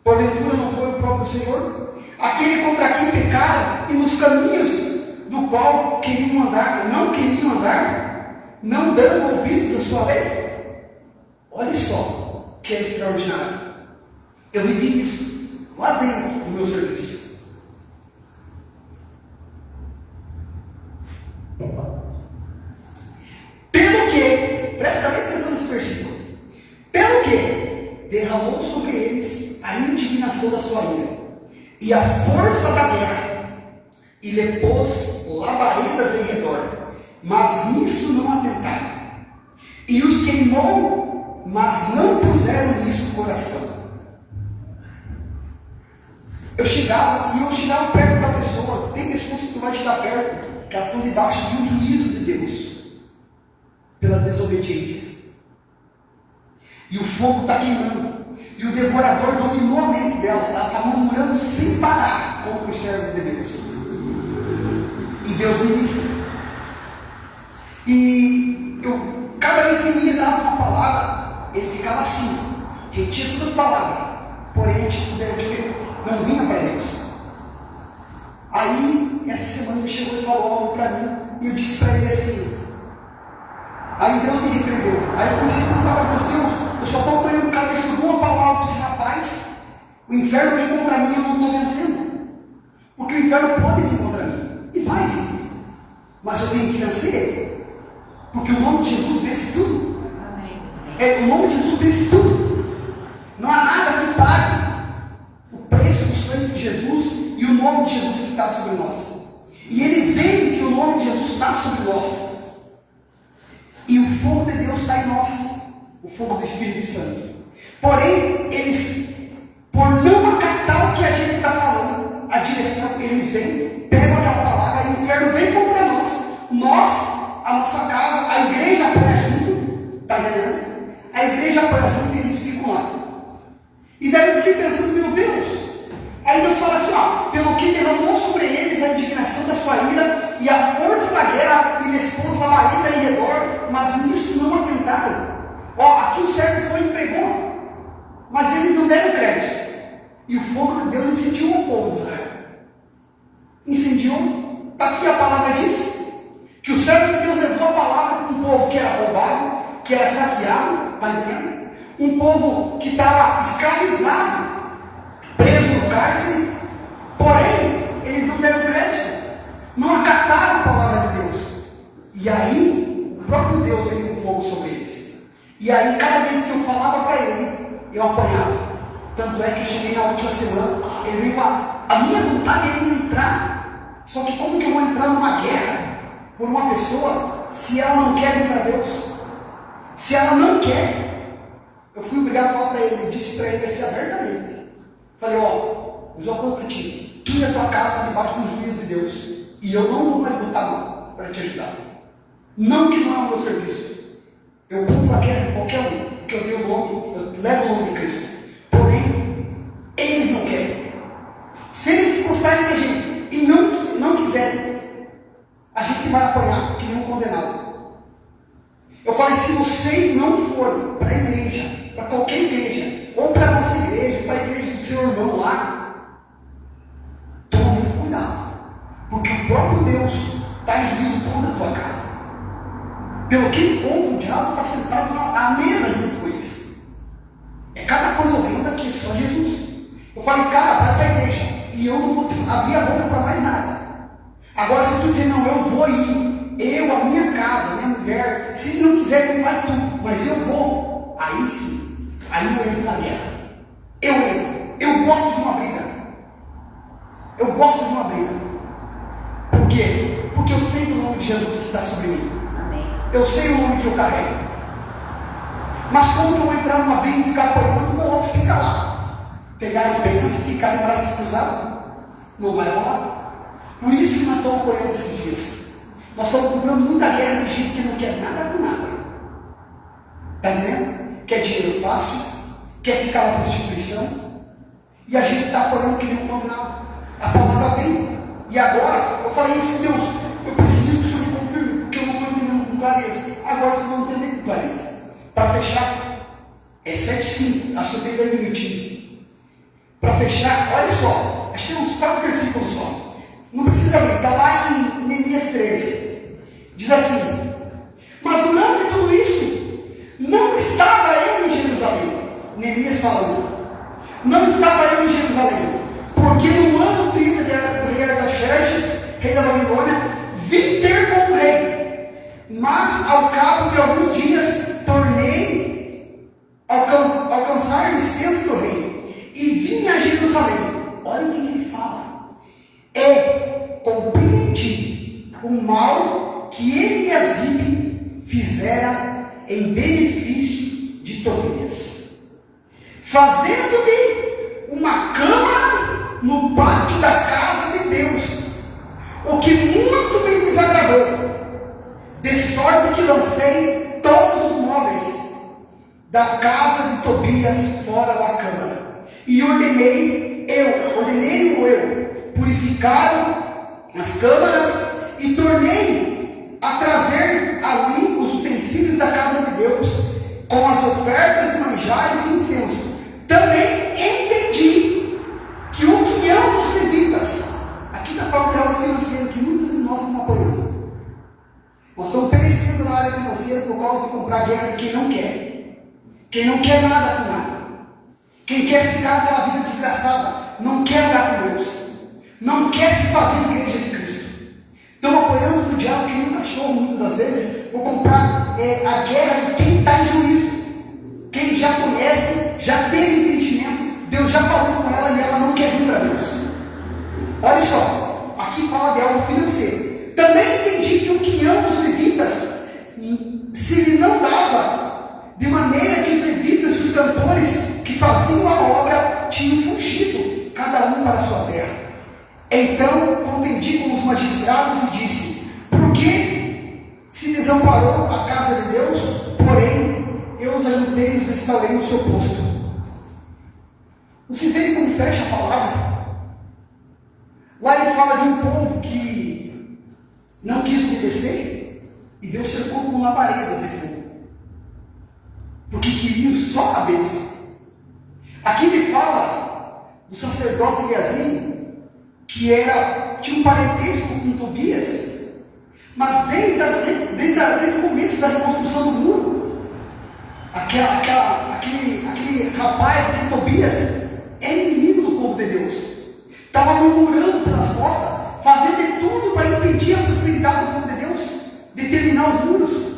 Porventura não foi o próprio Senhor? Aquele contra quem pecaram e nos caminhos do qual não queriam andar, não dando ouvidos à sua lei? Olha só que é extraordinário. Eu vivi isso lá dentro do meu serviço. Pelo que, presta bem atenção nesse versículo, pelo que derramou sobre eles a indignação da sua ira e a força da guerra, e lhe pôs labaredas em redor, mas nisso não atentaram, e os queimou, mas não puseram nisso o coração. Eu chegava perto da pessoa. Tem pessoas que tu vai chegar perto, que elas estão debaixo de um juízo de Deus pela desobediência, e o fogo está queimando, e o devorador dominou a mente dela. Ela está murmurando sem parar contra os servos de Deus, e Deus ministra. E cada vez que eu ia dar uma palavra, ele ficava assim, retira todas as palavras, porém a atitude era diferente, não vinha para Deus. Aí essa semana ele chegou e falou algo para mim, e eu disse para ele assim. Aí Deus me repreendeu. Aí eu comecei a perguntar para Deus, eu só estou apanhando cada vez que eu dou uma palavra para esse rapaz, o inferno vem contra mim e eu não estou vencendo. Porque o inferno pode vir contra mim, e vai vir, mas eu tenho que vencer, porque o nome de Jesus vence tudo. O nome de Jesus vence tudo. Não há nada que pague o preço do sangue de Jesus e o nome de Jesus que está sobre nós. E eles veem que o nome de Jesus está sobre nós. E o fogo de Deus está em nós, o fogo do Espírito Santo. Porém, eles, por não acatar o que a gente está falando, a direção, eles vêm, pegam aquela palavra, e o inferno vem contra nós, a nossa casa, a igreja apoia junto, está entendendo? A igreja apoia junto e eles ficam lá. E daí eu fiquei pensando, meu Deus. Aí Deus fala assim, pelo que derramou sobre eles a indignação da sua ira e a força da guerra, e lhes pôs labareda em redor, mas nisso não atentaram. Aqui o servo foi e pregou, mas eles não deram crédito. E o fogo de Deus incendiou o povo de Israel. Incendiou. Está aqui a palavra diz que o servo de Deus levou a palavra para um povo que era roubado, que era saqueado, está entendendo? Um povo que estava escravizado, preso no cárcere, porém, eles não deram crédito, não acataram a palavra de Deus. E aí, o próprio Deus veio com fogo sobre eles. E aí, cada vez que eu falava para ele, eu apanhava. Tanto é que eu cheguei na última semana, ele veio falar, a minha vontade é entrar, só que como que eu vou entrar numa guerra por uma pessoa, se ela não quer vir para Deus? Se ela não quer, eu fui obrigado a falar para ele, eu disse para ele assim abertamente. Falei, ó, eu só vou para ti, tu e a tua casa debaixo do juízo de Deus, e eu não vou mais botar mão para te ajudar. Não que não é o meu serviço. Eu compro a guerra de qualquer um, porque eu tenho o nome, eu levo o nome de Cristo. Porém, eles não querem. Se eles encostarem na gente e não quiserem, a gente vai apanhar que nem um condenado. Eu falei, se vocês não forem para a igreja, para qualquer igreja, ou para a nossa igreja, para a igreja do seu irmão lá, toma muito cuidado, porque o próprio Deus está em juízo contra a tua casa. Pelo que ponto o diabo está sentado à mesa junto com eles. É cada coisa horrenda que só Jesus. Eu falei, cara, vai para a igreja, e eu não vou abrir a boca para mais nada. Agora, se tu dizer, não, eu vou ir, eu, a minha casa, a minha mulher, se tu não quiser, vai tu, mas eu vou, aí sim, aí eu entro na guerra. Eu gosto de uma briga. Eu gosto de uma briga. Por quê? Porque eu sei o nome de Jesus que está sobre mim. Amém. Eu sei o nome que eu carrego. Mas como que eu vou entrar numa briga e ficar apanhando, o outro fica lá? Pegar as bênçãos e ficar de braço cruzado? Não vai rolar. Por isso que nós estamos apoiando esses dias. Nós estamos comprando muita guerra de gente que não quer nada com nada. Está entendendo? Quer dinheiro fácil, quer ficar na prostituição, e a gente está apoiando que nem um condenado. A palavra vem. E agora, eu falei isso, Deus, eu preciso que o Senhor me confirme, porque eu não estou entendendo com clareza. Agora vocês vão entender com clareza. Para fechar, é 7:5, acho que eu tenho 10 minutinhos. Para fechar, olha só, acho que tem uns 4 versículos só. Não precisa ler, está lá em Neemias 13. Diz assim, mas durante tudo isso, não estava eu em Jerusalém. Neemias falando, não estava eu em Jerusalém, porque no ano 30 do rei Artaxerxes, rei da Babilônia, vim ter com o rei, mas ao cabo de alguns dias tornei alcançar licença do rei, e vim a Jerusalém. Olha o que ele fala. Compreendi o mal que Eliasibe fizera em benefício de Tobias, fazendo-lhe uma câmara no pátio da casa de Deus, o que muito me desagradou, de sorte que lancei todos os móveis da casa de Tobias fora da câmara, e ordenei eu purificaram as câmaras e tornei a trazer ali os utensílios da casa de Deus com as ofertas de manjares e incenso. Também entendi que o quinhão dos levitas, aqui está falando de algo financeiro que muitos de nós estão apoiando. Nós estamos perecendo na área financeira por causa de comprar guerra de quem não quer. Quem não quer nada com nada. Quem quer ficar naquela vida desgraçada, não quer andar com Deus. Não quer se fazer igreja de Cristo. Estão apoiando o diabo que nem um cachorro, muitas das vezes, por comprar a guerra de quem está em juízo. Quem já conhece, já teve entendimento, Deus já falou com ela e ela não quer vir para Deus. Olha só, aqui fala de algo financeiro. Também entendi que o quinhão dos levitas se lhe não dava, de maneira que os levitas e os cantores que faziam a obra tinham fugido, cada um para a sua terra. Então contendi com os magistrados e disse, por que se desamparou a casa de Deus, porém eu os ajudei e os restaurei no seu posto. Você vê como fecha a palavra? Lá ele fala de um povo que não quis obedecer e Deus cercou com labaredas de fogo, porque queriam só a bênção. Aqui ele fala o sacerdote Eliasim, que tinha um parentesco com Tobias, mas desde o começo da reconstrução do muro, aquele rapaz, aquele Tobias, era inimigo do povo de Deus, estava murmurando pelas costas, fazendo de tudo para impedir a prosperidade do povo de Deus, de terminar os muros.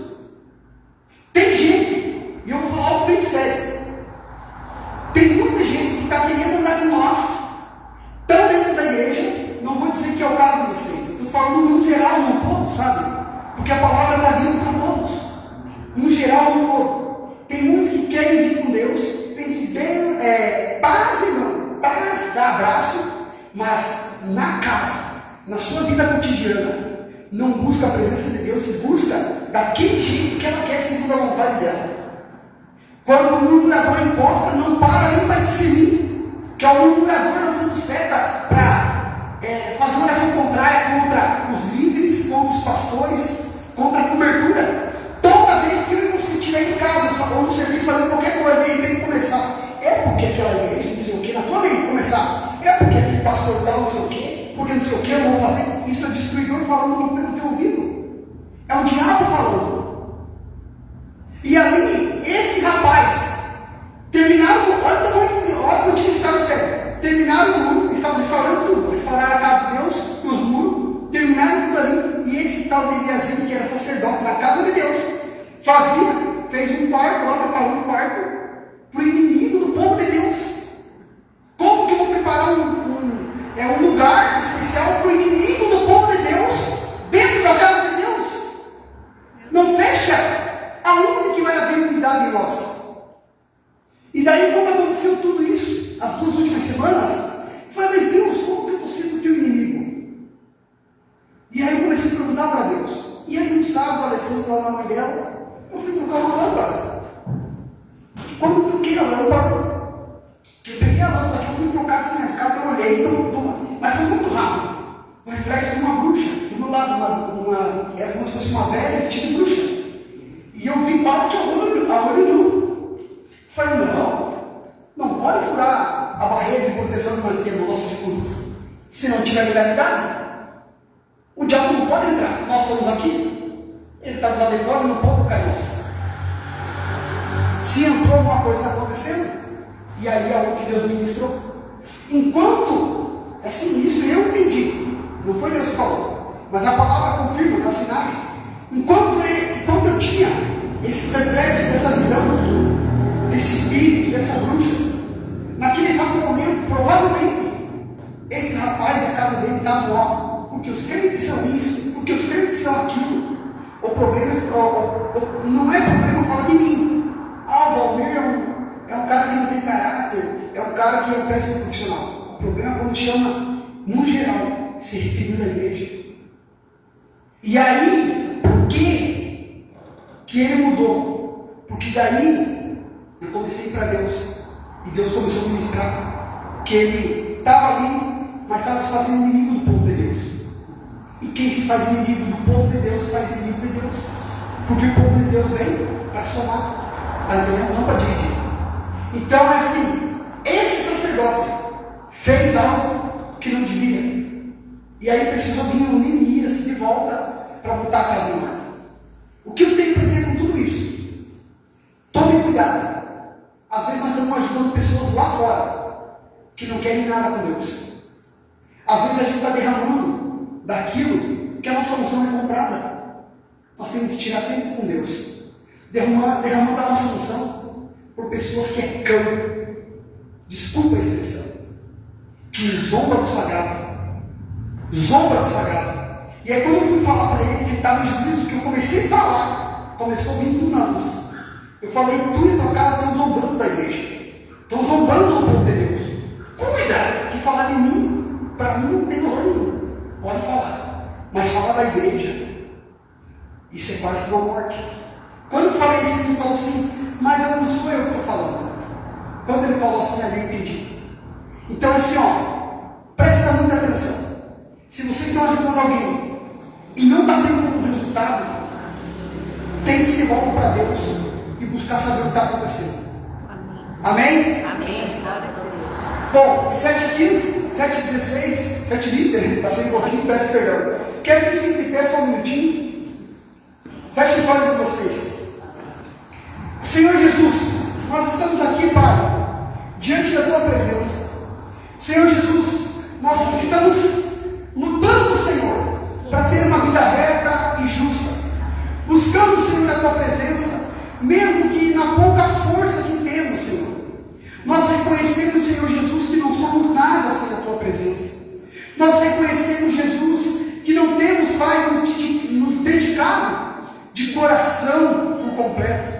Tem gente, e eu vou falar algo bem sério, tem muita gente que está querendo andar com nós, estão dentro da igreja, não vou dizer que é o caso de vocês, eu estou falando no geral, no todo, sabe? Porque a palavra está vindo para todos, no geral, no todo. Tem muitos que querem vir com Deus, vem dizer, paz, irmão, paz, dá abraço, mas na casa, na sua vida cotidiana, não busca a presença de Deus, e busca daquele jeito que ela quer, segundo a vontade dela. Quando o murmurador encosta, não para nem para discernir, que é o murmurador lançando seta para fazer uma oração contrária contra os líderes, contra os pastores, contra a cobertura. Toda vez que eu e você estiver em casa ou no serviço fazendo qualquer coisa, de repente começar, é porque aquela igreja, não sei o que, na tua mente começar, é porque aquele pastor tal, não sei o que, porque não sei o que eu vou fazer. Isso é destruidor falando no teu ouvido, é o diabo falando. E ali, esse rapaz, terminaram, olha o tamanho que está no céu, terminaram o muro, estavam restaurando tudo, restauraram a casa de Deus, os muros, terminaram tudo ali, e esse tal de Eliasim, que era sacerdote na casa de Deus, fez um quarto, lá preparou um quarto para o inimigo do povo de Deus. Como que eu vou preparar um lugar especial para o inimigo do povo de Deus, dentro da casa de Deus? Não fecha. Aonde que vai haver unidade em nós? E daí, quando aconteceu tudo isso, as 2 últimas semanas, eu falei, mas Deus, como que eu estou sendo teu inimigo? E aí eu comecei a perguntar para Deus. E aí, no sábado, a Alessandra lá na mãe dela, eu fui trocar uma lâmpada. Quando eu troquei a lâmpada, eu peguei a lâmpada que eu fui trocar assim na escada, eu olhei, mas foi muito rápido. O reflexo de uma bruxa, do meu lado, era como se fosse uma velha vestida de bruxa. E eu vi quase que a olho nu. Falei, não pode furar a barreira de proteção que nós temos no nosso escudo, se não tiver legalidade. O diabo não pode entrar, nós estamos aqui, ele está do lado de fora, não pode tocar em nós. Se entrou alguma coisa está acontecendo, e aí é o que Deus ministrou. Enquanto, é sinistro, eu entendi, não foi Deus que falou, mas a palavra confirma, dá sinais. Enquanto eu tinha esse reflexo dessa visão, desse espírito, dessa bruxa, naquele exato momento, provavelmente, esse rapaz e a casa dele estavam lá, porque os crentes são isso, porque os crentes são aquilo. O problema não é problema falar de mim. O Valmir é um cara que não tem caráter, é um cara que é um péssimo profissional. O problema é quando chama, no geral, se referindo à igreja. E aí, por que ele mudou? Porque daí eu comecei para Deus, e Deus começou a ministrar que ele estava ali, mas estava se fazendo inimigo do povo de Deus. E quem se faz inimigo do povo de Deus, se faz inimigo de Deus. Porque o povo de Deus vem para somar, está entendendo? Não para dividir. Então é assim, esse sacerdote fez algo que não devia. E aí precisou vir um Neemias de volta para botar a casa em ordem. O que eu tenho para dizer com tudo isso? Tome cuidado. Às vezes nós estamos ajudando pessoas lá fora que não querem nada com Deus. Às vezes a gente está derramando daquilo que a nossa unção é comprada. Nós temos que tirar tempo com Deus. Derramando a nossa unção por pessoas que é cão. Desculpa a expressão. Que zomba do sagrado. Zomba do sagrado. E aí quando eu fui falar para ele que ele estava em juízo, que eu comecei a falar, começou a vir tunanos. Eu falei, tu e tua casa estão zombando da igreja. Estão zombando do povo de Deus. Cuida, que falar de mim, para mim não tem valor nenhum. Pode falar. Mas falar da igreja, isso é quase que uma morte. Quando eu falei isso, ele falou assim, mas eu não sou eu que estou falando. Quando ele falou assim, ali eu entendi. Então assim, presta muita atenção. Se vocês estão ajudando alguém e não está tendo um resultado, tem que ir logo para Deus e buscar saber o que está acontecendo. Amém? Amém. Bom, 7h15, 7h16, 7h20, passei um pouquinho, peço perdão. Quero que vocês fiquem de pé só um minutinho. Feche os olhos de vocês. Senhor Jesus, nós estamos aqui, Pai, diante da Tua presença. Senhor Jesus, nós estamos lutando, Senhor, para ter uma vida reta e justa. Buscando, Senhor, a Tua presença, mesmo que na pouca força que temos, Senhor. Nós reconhecemos, Senhor Jesus, que não somos nada sem a Tua presença. Nós reconhecemos, Jesus, que não temos, Pai, nos dedicado de coração por completo.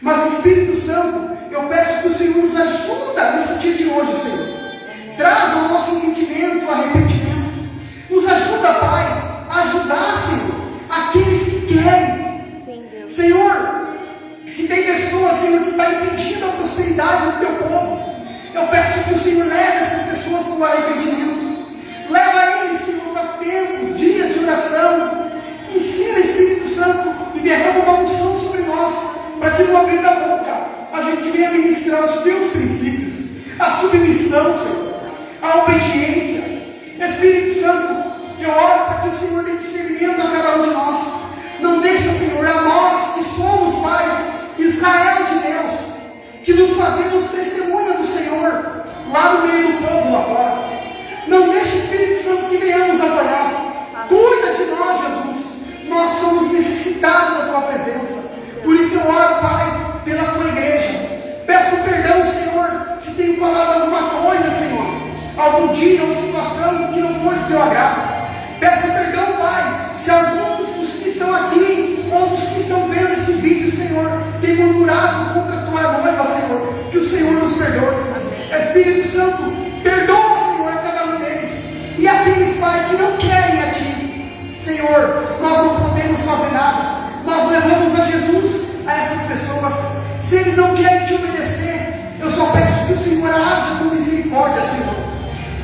Mas, Espírito Santo, eu peço que o Senhor nos ajuda nesse dia de hoje, Senhor. Traz ao nosso entendimento o arrependimento. Nos ajuda, Pai, a ajudar, Senhor, aqueles que querem. Senhor, se tem pessoas, Senhor, que estão impedindo a prosperidade do Teu povo, eu peço que o Senhor leve essas pessoas para o arrependimento. Leva eles, Senhor, para tempos, dias de oração. Ensina, Espírito Santo, e derrama uma unção sobre nós, para que no abrir da boca a gente venha ministrar os Teus princípios, a submissão, Senhor, a obediência. Espírito Santo, eu oro para que o Senhor dê discernimento a cada um de nós. Não deixa, Senhor, a nós que somos, Pai, Israel de Deus, que nos fazemos testemunha do Senhor lá no meio do povo lá fora. Não deixa, Espírito Santo, que venhamos apanhar. Cuida de nós, Jesus. Nós somos necessitados da Tua presença. Por isso eu oro, Pai, pela Tua igreja. Peço perdão, Senhor, se tenho falado alguma coisa, Senhor, algum dia ou situação que não foi do Teu agrado. Peço perdão, Pai, se alguns dos que estão aqui ou dos que estão vendo esse vídeo, Senhor, tem murmurado contra a Tua noiva, Senhor, que o Senhor nos perdoe. Espírito Santo, perdoa, Senhor, cada um deles. E aqueles, Pai, que não querem a Ti, Senhor, nós não podemos fazer nada. Nós levamos a Jesus a essas pessoas. Se eles não querem Te obedecer, eu só peço que o Senhor age com misericórdia, Senhor.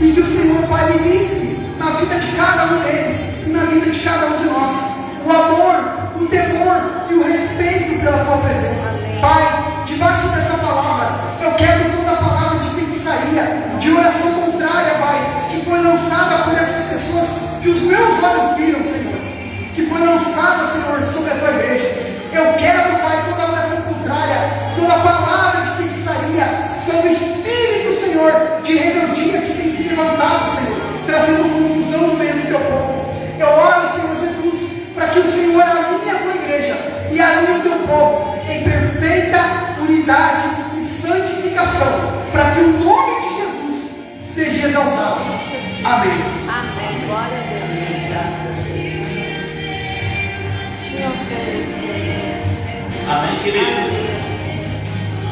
E que o Senhor, Pai, ministre na vida de cada um deles e na vida de cada um de nós o amor, o temor e o respeito pela Tua presença. Pai, debaixo dessa palavra, eu quebro toda a palavra de feitiçaria, de oração contrária, Pai, que foi lançada por essas pessoas que os meus olhos viram, Senhor, que foi lançada, Senhor, sobre a Tua igreja. Eu quebro, Pai, toda a oração contrária, toda a palavra de feitiçaria, todo espírito, Senhor, de rebeldia que tem se levantado, Senhor, trazendo confusão no meio do Teu povo. Eu oro, Senhor Jesus, para que o Senhor alinhe a Tua igreja e alinhe o Teu povo em perfeita unidade e santificação, para que o nome de Jesus seja exaltado. Amém. Amém. Glória a Deus. Amém, querido?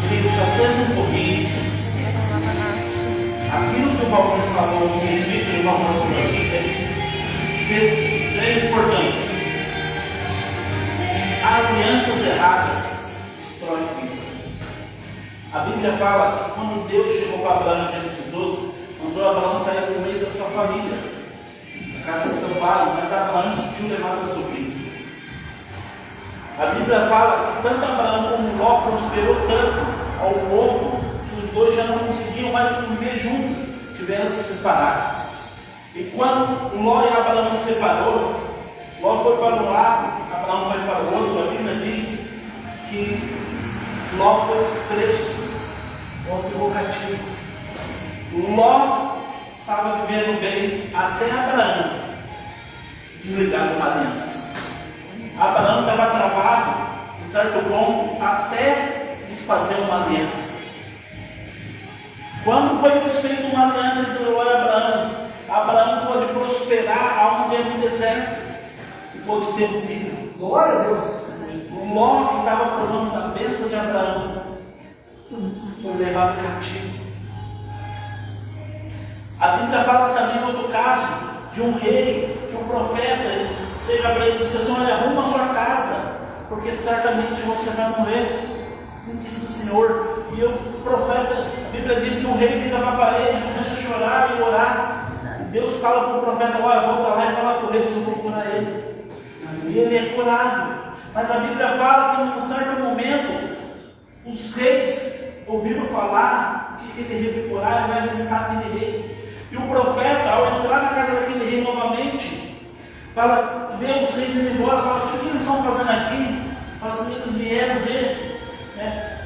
Querido, está sendo um pouquinho. Aquilo que o Valmir falou, o Espírito do Valmir falou aqui, é importante. Alianças erradas destroem vida. A Bíblia fala que quando Deus chegou para Abraão em Gênesis 12, mandou Abraão sair do meio da sua família, da casa do seu pai, mas Abraão insistiu levar seu sobrinho. A Bíblia fala que tanto Abraão como Ló prosperou tanto ao ponto que os dois já não conseguiam mais viver juntos, tiveram que se separar. E quando Ló e Abraão se separou, Ló foi para um lado, Abraão foi para o outro. A Bíblia diz que Ló foi preso, Ló ficou cativo. Ló estava vivendo bem até Abraão desligar de uma aliança. Abraão estava travado, em certo ponto, até desfazer uma aliança. Quando foi desfeita uma aliança entre Ló e Abraão, Abraão pôde prosperar aonde era no deserto e pôde ter um filho. Glória a Deus. O Ló, que estava provando da bênção de Abraão, foi levado cativo. A Bíblia fala também outro caso de um rei, que o profeta chega para ele e diz assim: olha, arruma a sua casa, porque certamente você vai morrer. Assim disse o Senhor. E o profeta, a Bíblia diz que o rei vira para a parede, começa a chorar e orar. E Deus fala para o profeta: olha, volta lá e fala para o rei que eu vou curar ele. E ele é curado. Mas a Bíblia fala que num certo momento os reis ouviram falar que aquele rei foi curar, ele vai visitar aquele rei. E o profeta, ao entrar na casa daquele rei novamente, fala, vê os reis indo embora, fala, o que eles estão fazendo aqui? Fala assim, eles vieram ver, né?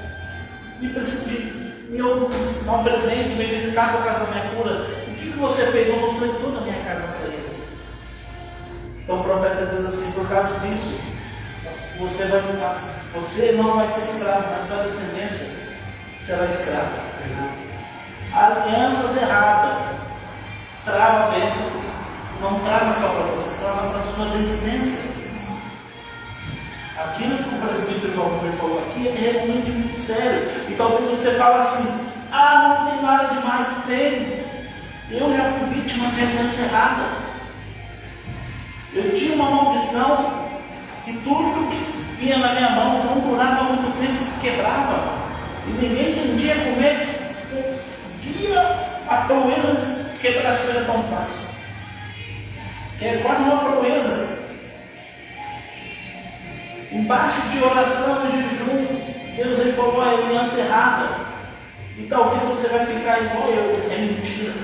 Me dar um presente, me visitar por causa da minha cura. E o que você fez? Eu mostrei toda a minha casa para ele. Então o profeta diz assim, por causa disso, você não vai ser escravo, mas sua descendência será escrava. Alianças erradas trava a bênção, não trava só para você, trava para a sua descendência. Aquilo que o presbítero falou aqui é realmente muito sério. E talvez você fale assim, não tem nada demais. Tem. Eu já fui vítima de aliança errada. Eu tinha uma maldição que tudo que vinha na minha mão não durava muito tempo, se quebrava. E ninguém entendia como é que conseguia a proeza de quebrar as coisas tão fácil. É quase uma proeza. Embaixo de oração e jejum, Deus recolou a aliança errada. E talvez você vai ficar igual eu, é mentira.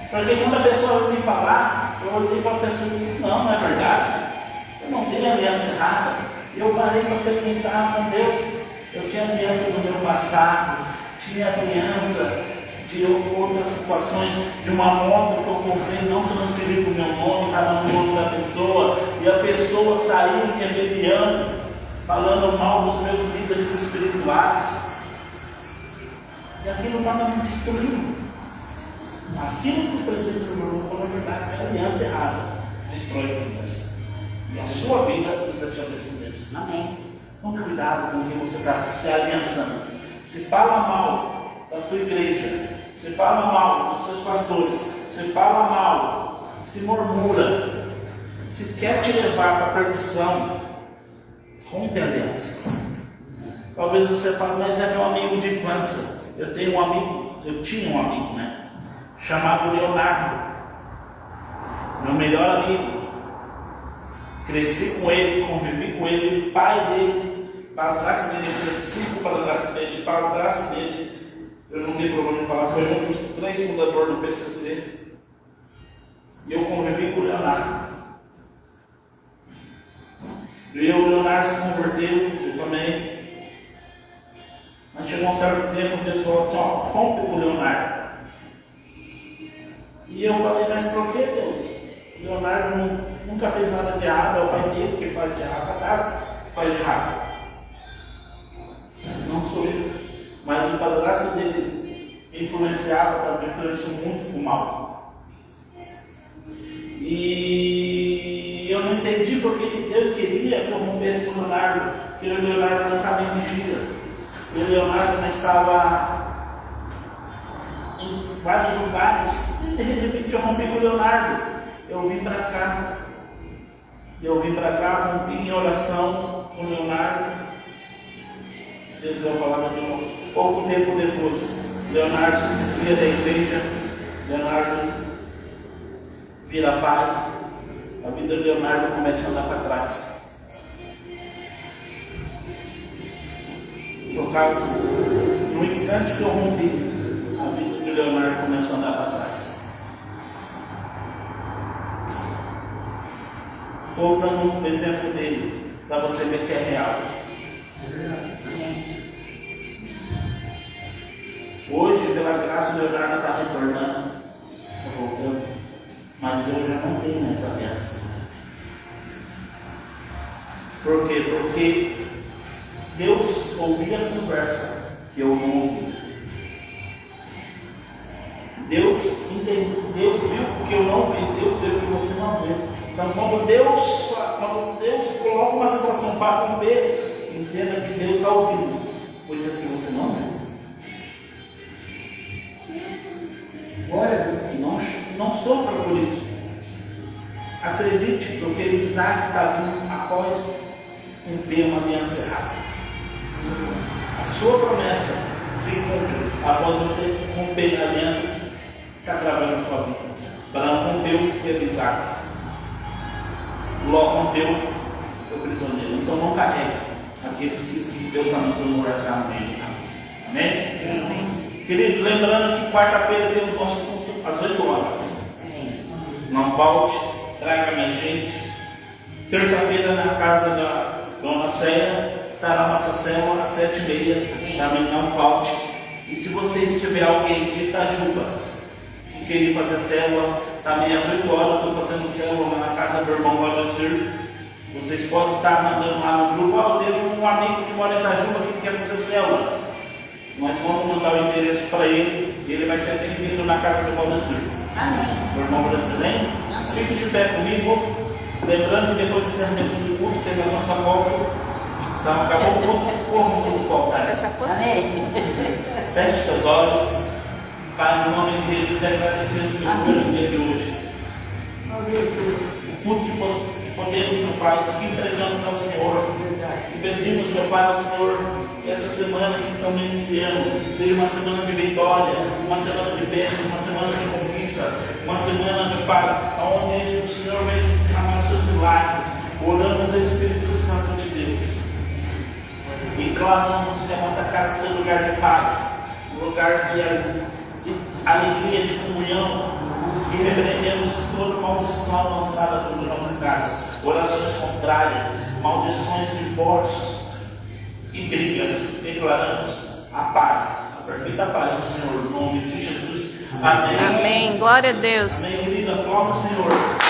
Porque quando a pessoa me falar, eu olhei para a pessoa e disse, não é verdade. Eu não tenho aliança errada. Eu parei para perguntar com Deus. Eu tinha aliança do meu passado, tinha aliança de outras situações, de uma moto que eu comprei, não transferi para o meu nome, estava no nome da pessoa, e a pessoa saiu em rebelião, falando mal dos meus líderes espirituais. E aquilo estava me destruindo. Aquilo que o presbítero falou, na verdade, é a aliança errada. Destrói a aliança. E a sua vida e a sua descendência. Amém. Tome cuidado com quem você está se aliançando. Se fala mal da tua igreja, se fala mal dos seus pastores, se fala mal, se murmura, se quer te levar para a perdição, rompe a aliança. Talvez você fale, mas é meu amigo de infância. Eu tinha um amigo, né? Chamado Leonardo, meu melhor amigo. Cresci com ele, convivi com ele, pai dele, padrasto dele, cresci com o padrasto dele, padrasto dele. Eu não tenho problema de falar, foi um dos 3 fundadores do PCC. E eu convivi com o Leonardo. E o Leonardo se converteu, eu também. Mas chegou um certo tempo, o pessoal falou assim, rompe com o Leonardo. E eu falei, mas por que, Deus? O Leonardo nunca fez nada de errado, é o pai dele que faz de errado, faz de errado. Não sou eu. Mas o padrasto dele influenciava também, influenciou muito com o mal. E eu não entendi porque Deus queria que eu rompesse com o Leonardo, porque o Leonardo não estava em vigília. O Leonardo não estava em vários lugares. E de repente eu rompi com o Leonardo. Eu vim para cá. Rompi em oração com o Leonardo. Deus deu a palavra de novo. Pouco tempo depois, Leonardo se desvia da igreja. Leonardo vira pai. A vida de Leonardo começa a andar para trás. Por causa, no instante que eu rompi, a vida de Leonardo começou a andar para trás. Estou usando um exemplo dele, para você ver que é real. Hoje, pela graça, o Leonardo está retornando, está voltando, mas eu já não tenho essa aliança. Por quê? Porque Deus ouvia a conversa que eu não ouvi. Deus viu o que eu não vi, Deus viu o que você não viu. Então, quando Deus coloca uma situação para romper, entenda que Deus está ouvindo coisas que você não viu. Glória a Deus. E não sofra por isso. Acredite, porque Isaac está vindo após romper uma aliança errada. A sua promessa se cumpre após você romper a aliança que está travando a sua vida. Abraão rompeu, teve Isaac. Ló rompeu o prisioneiro. Então não carrega aqueles que Deus está mandando morar no meio. Amém? Querido, lembrando que quarta-feira temos nosso culto às 8 horas. Não falte, traga mais gente. Terça-feira na casa da Dona Célia estará a nossa célula às 7h30. Também não falte. E se vocês tiver alguém de Itajuba que queria fazer célula, também às 8 horas eu estou fazendo célula na casa do irmão Valdecir. Vocês podem estar mandando lá no grupo. Eu tenho um amigo que mora em Itajuba que quer fazer célula. Nós vamos mandar o endereço para ele e ele vai ser atendido na casa do Valdecir. Amém. O irmão brasileiro, fique de pé comigo, lembrando que depois desse encerramento do culto, tem mais nossa volta. Então, acabou o culto, corram para o altar. Amém. Feche seus olhos. Pai, no nome de Jesus, agradecemos pelo dia de hoje. O culto que podemos, meu Pai, que entregamos ao Senhor. E pedimos, meu Pai, ao Senhor, que essa semana que estamos iniciando seja uma semana de vitória, uma semana de bênção, uma semana de conquista, uma semana, meu Pai, onde o Senhor vem derramar os seus milagres. Oramos ao Espírito Santo de Deus e clamamos que a nossa casa seja um lugar de paz, um lugar de alegria, de comunhão, e repreendemos toda maldição lançada sobre a nossa casa, orações contrárias, maldições, divórcios e brigas. Declaramos a paz, a perfeita paz do Senhor, no nome de Jesus. Amém. Amém. Glória a Deus. Amém, querida. Glória ao Senhor.